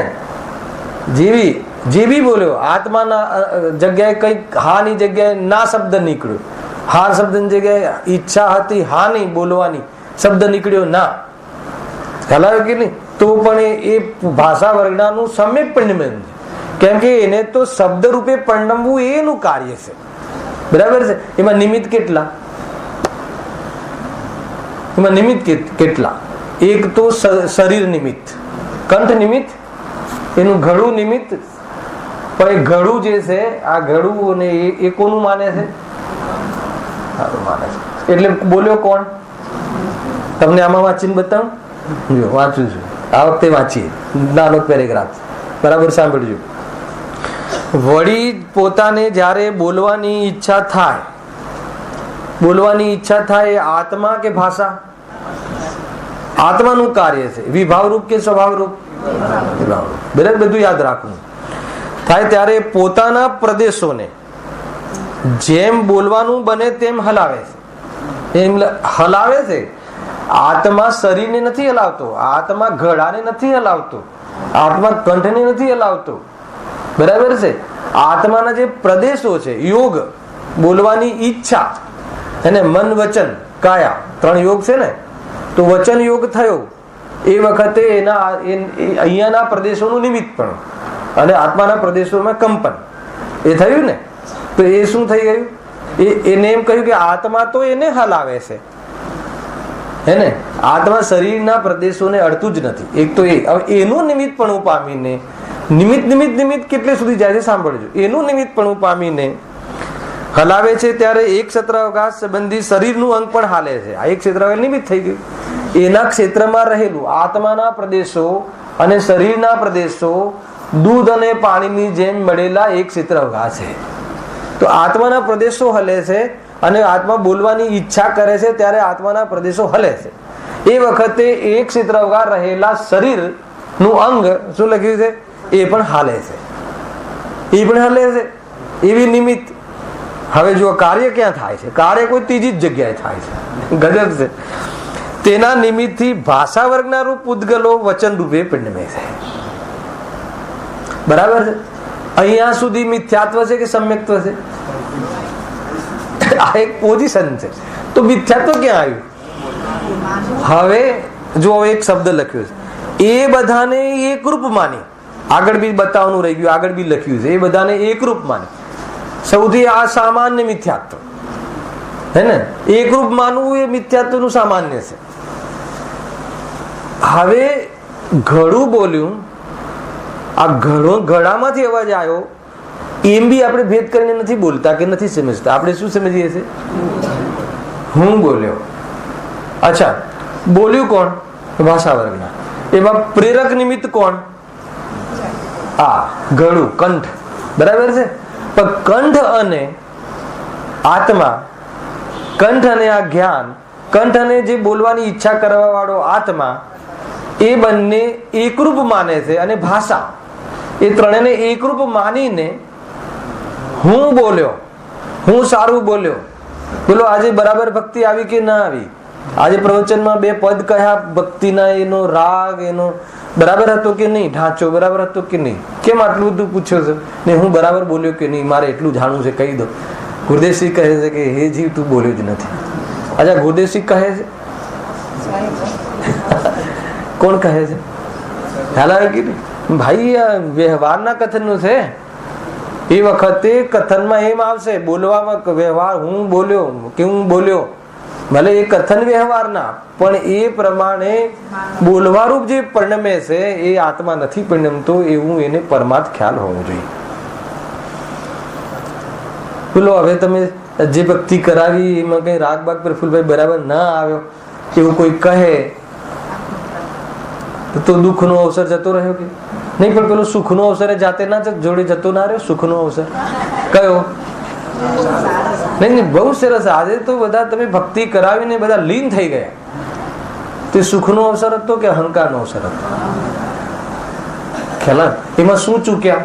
જે બી બોલ્યો આત્માના જગ્યાએ કઈક હાની જગ્યાએ ના શબ્દ નીકળ્યો, હા શબ્દની જગ્યાએ ઈચ્છા હતી હા નહીં બોલવાની, શબ્દ નીકળ્યો ના. ખ્યાલ કે નહીં? તો પણ એ ભાષા વર્ગનાનું સમ્યક પરિણમન છે. કેમ કે એને તો શબ્દ રૂપે પરિણમવું એનું કાર્ય છે, બરાબર છે? એમાં નિમિત્ત કેટલા? એમાં નિમિત્ત કેટલા? એક તો શરીર નિમિત્ત, કંઠ નિમિત્ત, એનું ગળું નિમિત્ત. પણ એ ગળું જે છે, આ ગળું ને એ કોનું માને છે? માને છે. એટલે બોલ્યો કોણ? તમને આમાં વાંચીને બતાવું. જો વાંચું છું, આ વખતે વાંચીએ નાનો પેરેગ્રાફ, બરાબર સાંભળજો. વળી પોતાને જ્યારે બોલવાની ઈચ્છા થાય, બોલવાની ઈચ્છા થાય એ આત્મા કે ભાષા? આત્માનું કાર્ય છે. વિભાવ રૂપ કે સ્વભાવ રૂપ? વિભાવ રૂપ. બરાબર, બધું યાદ રાખવું. થાય ત્યારે પોતાના પ્રદેશોને જેમ બોલવાનું બને તેમ હલાવે છે. એમ હલાવે છે. આત્મા શરીરને નથી હલાવતો, આત્મા ગળાને નથી હલાવતો, આત્મા કંઠને નથી હલાવતો, બરાબર છે? આત્માના જે પ્રદેશો છે, યોગ, બોલવાની ઈચ્છા, અને મન વચન કાયા, 3 યોગ છે ને. તો વચન યોગ થયો એ વખતે એના અહીંયાના પ્રદેશોનું નિમિત્ત પણ અને આત્માના પ્રદેશોમાં કંપન એ થયું ને. તો એ શું થઈ ગયું? એને એમ કહ્યું કે આત્મા તો એને હલાવે છે, હે ને? આત્મા શરીરના પ્રદેશોને અડતું જ નથી. એક તો એ. હવે એનું નિમિત્ત પણ પામીને, નિમિત્ત કેટલે સુધી જાય છે સાંભળજો. એનું નિમિત્ત પણ પામીને હલાવે છે ત્યારે એક ક્ષેત્રાવકાશ સંબંધી શરીરનું અંગ પણ હાલે છે. આ એક ક્ષેત્રાવકાશ નિમિત્ત થઈ ગયું. એના ક્ષેત્રમાં રહેલું આત્માના પ્રદેશો અને શરીરના પ્રદેશો દૂધ અને પાણીની જેમ મળેલા એક ક્ષેત્રાવકાશ છે. તો આત્માના પ્રદેશો હલે છે અને આત્મા બોલવાની ઈચ્છા કરે છે ત્યારે આત્માના પ્રદેશો હલે છે. એ વખતે એક ક્ષેત્ર વગર રહેલા શરીર નું અંગ શું લખ્યું છે એ પણ હાલે છે, એ પણ હલે છે. એવી નિમિત્ત. હવે જો કાર્ય ક્યાં થાય છે? કાર્ય કોઈ ત્રીજી જ જગ્યાએ થાય છે. ગજબ છે. તેના નિમિત્તથી ભાષા વર્ગના રૂપ પૂતગલો વચન રૂપે પિંડમે છે. બરાબર છે. અહીંયા સુધી મિથ્યાત્વ છે કે સમ્યક્ત્વ છે? આ એક પોઝિશન છે. તો મિથ્યાત્વ ક્યાં આવ્યું? હવે જો એક શબ્દ લખ્યો છે, એ બધાને એકરૂપ માની. આગળ બી બતાવવાનું રહી ગયું, આગળ બી લખ્યું છે, એ બધાને એકરૂપ માની. સૌથી આ સામાન્ય મિથ્યાત્વ હે ને. એકરૂપ માનવું એ મિથ્યાત્વ નું સામાન્ય છે. હવે ઘડું બોલ્યું, આ ઘડામાંથી અવાજ આવ્યો એમ બી આપણે ભેદ કરીને નથી બોલતા કે નથી સમજતા. આપણે શું સમજીએ છીએ? હું બોલ્યો. અચ્છા, બોલ્યું કોણ? ભાષા વર્ગના. એમાં પ્રેરક નિમિત્ત કોણ? આ ગળું, કંઠ. બરાબર છે. પણ કંઠ અને આત્મા, કંઠ અને આ જ્ઞાન, કંઠ અને જે બોલવાની ઈચ્છા કરવા વાળો આત્મા, એ બંને એકરૂપ માને છે. અને ભાષા, એ ત્રણેયને એકરૂપ માનીને હું બોલ્યો, હું સારું બોલ્યો. બોલો આજે બરાબર ભક્તિ આવી કે ના આવી? આજે પ્રવચનમાં 2 પદ કહ્યા ભક્તિના, એનો રાગ એનો બરાબર હતો કે નહીં? ઢાંચો બરાબર હતો કે નહીં? કેમ આટલું બધું પૂછ્યો છે ને હું બરાબર બોલ્યો કે નહીં? મારે એટલું જાણવું છે, કહી દો. ગુરુદેવસિંહ કહે છે કે હે જીવ, તું બોલ્યો જ નથી. અચ્છા, ગુરુદેવસિંહ કહે છે? કોણ કહે છે? ખ્યાલ આવે કે ભાઈ આ વ્યવહારના કથનનું છે. એ વખતે કથનમાં એમ આવશે, બોલવામાં વ્યવહાર, હું બોલ્યો કે હું બોલ્યો, ભલે એ કથન વ્યવહારના, પણ એ પ્રમાણે બોલવારૂપ જે પરિણમે છે એ આત્મા નથી પરિણમતો, એવું એને પરમાર્થ ખ્યાલ હોવો જોઈએ. બોલો હવે તમે જે ભક્તિ કરાવી એમાં કઈ રાગ બાગ પ્રફુલભાઈ બરાબર ના આવ્યો એવું કોઈ કહે તો દુઃખનો અવસર જતો રહ્યો કે નહીં? પણ પેલો સુખનો અવસર જાતે ના જોડે જતો ના રહ્યો? સુખનો અવસર કયો? નહીં, બહુ સરસ. આજે તો બધા તમે ભક્તિ કરાવીને બધા લીન થઈ ગયા. તે સુખનો અવસર હતો કે અહંકારનો અવસર હતો? ખ્યાલ? એમાં શું ચૂક્યા?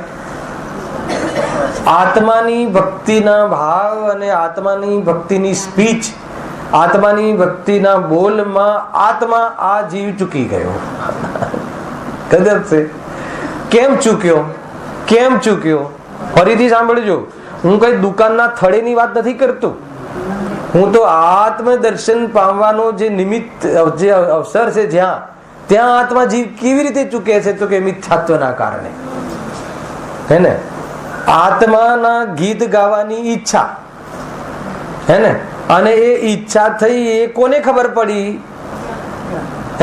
આત્માની ભક્તિના ભાવ અને આત્માની ભક્તિની સ્પીચ, આત્માની ભક્તિના બોલમાં આત્મા આ જીવ ચૂકી ગયો. કદર છે. કેમ ચૂક્યો? કેમ ચૂક્યો? ફરીથી સાંભળજો. હું કઈ દુકાનના થળેની વાત નથી કરતો. હું તો આત્મદર્શન પામવાનો જે નિમિત્ત, જે અવસર છે જ્યાં, ત્યાં આત્મા જીવ કેવી રીતે ચૂકે છે? તો કે મિથ્યાત્વના કારણે. હે ને? આત્માના ગીત ગાવાની ઈચ્છા, હે ને? અને એ ઈચ્છા થઈ, એ કોને ખબર પડી?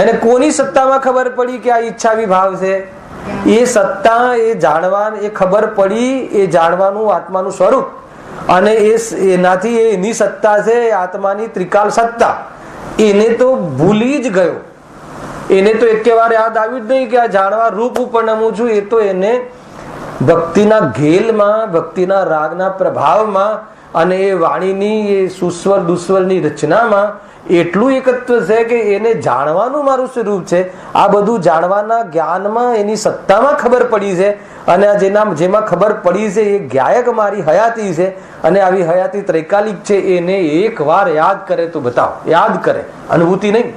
એને કોની સત્તામાં ખબર પડી કે આ ઈચ્છા વિભાવ છે? એ સત્તા, એ જાણવા, એ ખબર પડી, એ જાણવાનું આત્માનું સ્વરૂપ, અને એનાથી એની સત્તા છે આત્માની ત્રિકાલ સત્તા. એને તો ભૂલી જ ગયો. એને તો એકે વાર યાદ આવ્યું જ નહીં કે આ જાણવા રૂપ ઉપર નમું છું. એ તો એને ભક્તિના ઘેલમાં, ભક્તિના રાગના પ્રભાવમાં અને એ વાણીની એ સુસ્વર દુસ્વરની રચનામાં એટલું એકત્વ છે કે એને જાણવાનું મારું સ્વરૂપ છે. આ બધું જાણવાના જ્ઞાનમાં એની સત્તામાં ખબર પડી છે. અને જેમાં ખબર પડી છે એ ગાયક મારી હયાતી છે, અને આવી હયાતી ત્રૈકાલિક છે. એને એક વાર યાદ કરે તો બતાવો, યાદ કરે, અનુભૂતિ નહીં.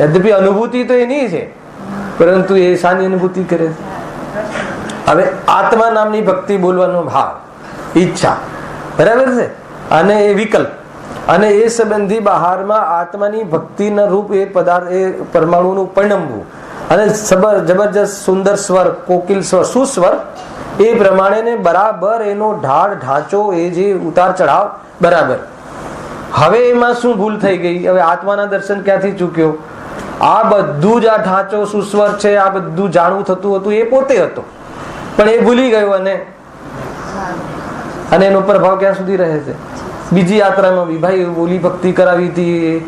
યદ્યપી અનુભૂતિ તો એની છે, પરંતુ એ શાની અનુભૂતિ કરે છે? હવે આત્મા નામની ભક્તિ બોલવાનો ભાવ, ઈચ્છા, બરાબર છે, અને એ વિકલ્પ, અને એ સંબંધી બહારમાં આત્માની ભક્તિના રૂપ એ પદાર્થ, એ પરમાણુનું પરિણમવું, અને જબરજસ્ત સુંદર સ્વર, કોકિલ સ્વર, સુસ્વર, એ પ્રમાણે બરાબર એનો ઢાળ ઢાંચો, એ જે ઉતાર ચઢાવ બરાબર. હવે એમાં શું ભૂલ થઈ ગઈ? હવે આત્માના દર્શન ક્યાંથી ચૂક્યો? આ બધું જ આ ઢાંચો સુસ્વર છે, આ બધું જાણવું થતું હતું, એ પોતે હતો, પણ એ ભૂલી ગયો. અને એનો પ્રભાવ ક્યાં સુધી રહે છે? બીજી યાત્રામાં બી ભાઈ બોલી ભક્તિ કરાવી હતી,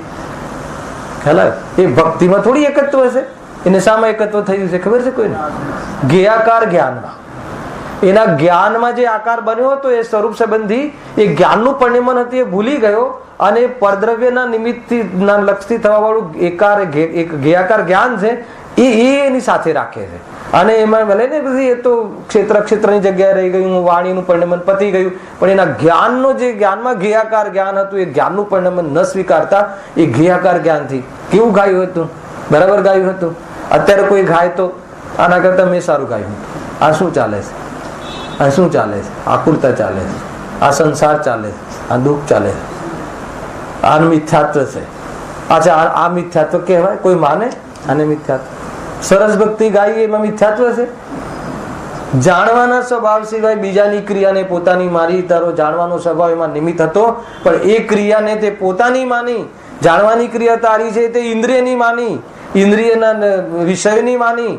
ખ્યાલ? એ ભક્તિમાં થોડી એકત્વ છે. એને શામાં એકત્વ થયું છે ખબર છે કોઈને? જ્ઞેયાકાર જ્ઞાનમાં. એના જ્ઞાનમાં જે આકાર બન્યો હતો એ સ્વરૂપ સંબંધી એ જ્ઞાનનું પરિણમન હતું એ ભૂલી ગયો અને પરદ્રવ્યના નિમિત્તથી લક્ષથી થવા વાળું જ્ઞેયાકાર જ્ઞાન છે એ એની સાથે રાખે છે. અને એમાં ભલે ને બધી એ તો ક્ષેત્રની જગ્યાએ રહી ગયું, વાણીનું પરિણમન પતી ગયું, પણ એના જ્ઞાનનો જે જ્ઞાનમાં જ્ઞેયાકાર જ્ઞાન હતું એ જ્ઞાનનું પરિણમન ન સ્વીકારતા એ જ્ઞેયાકાર જ્ઞાનથી કેવું ગાયું હતું, બરાબર ગાયું હતું. અત્યારે કોઈ ગાય તો આના કરતા મેં સારું ગાયું હતું. આ શું ચાલે છે, આ શું ચાલે છે? આકુરતા ચાલે છે, આ સંસાર ચાલે છે, આ દુઃખ ચાલે છે, આ મિથ્યાત્વ છે. અચ્છા, આ મિથ્યાત્વ કહેવાય? કોઈ માને આને મિથ્યાત્વ? સરસ ભક્તિ ગાઈ એમાં મિથ્યાત્વ છે? જાણવાના સ્વભાવ સિવાય બીજાની ક્રિયાને પોતાની મારી તારો જાણવાનો સ્વભાવ એમાં નિમિત્ત હતો, પણ એ ક્રિયાને તે પોતાની માની. જાણવાની ક્રિયા તારી છે તે ઇન્દ્રિયની માની, ઇન્દ્રિયના વિષયની માની,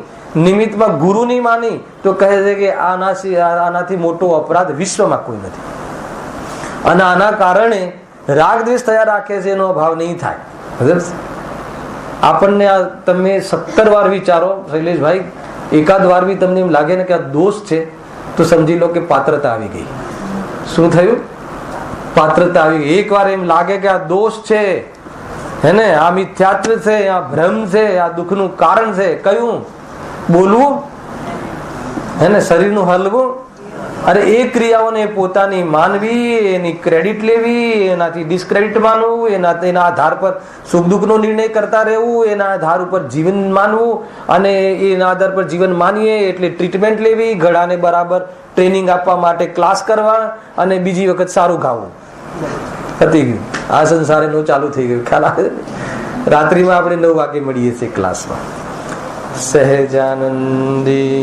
નિમિત્તમાં ગુરુની માની, તો કહે છે કે આનાથી મોટો અપરાધ વિશ્વમાં કોઈ નથી. અને આના કારણે રાગ દ્વેષ થયા રાખે છે, એનો અભાવ નહીં થાય. આપણને તમે 17 વાર વિચારો શૈલેષભાઈ, એકાદ વાર બી તમને એમ લાગે ને કે આ દોષ છે તો સમજી લો કે પાત્રતા આવી ગઈ. શું થયું? પાત્રતા આવી ગઈ. એક વાર એમ લાગે કે આ દોષ છે, હે ને, આ મિથ્યાત્વ છે, આ ભ્રમ છે, આ દુઃખનું કારણ છે, કયું? બોલવું, હે ને, શરીરનું હલવું. અરે એ ક્રિયાઓને પોતાની માનવી, એની ક્રેડિટ લેવી, એનાથી ડિસ્ક્રેડિટ માનવું, એના આધાર પર સુખ દુઃખનો નિર્ણય કરતા રહેવું, એના આધાર ઉપર જીવન માનવું, અને એના આધાર પર જીવન માનીએ એટલે ટ્રીટમેન્ટ લેવી, ગળાને બરાબર ટ્રેનિંગ આપવા માટે ક્લાસ કરવા, અને બીજી વખત સારું ગાવું. પતી ગયું. આ સંસાર એનો ચાલુ થઈ ગયો. ખ્યાલ આવે? રાત્રિમાં આપણે 9 વાગે મળીએ છીએ ક્લાસમાં. સહેજાનંદી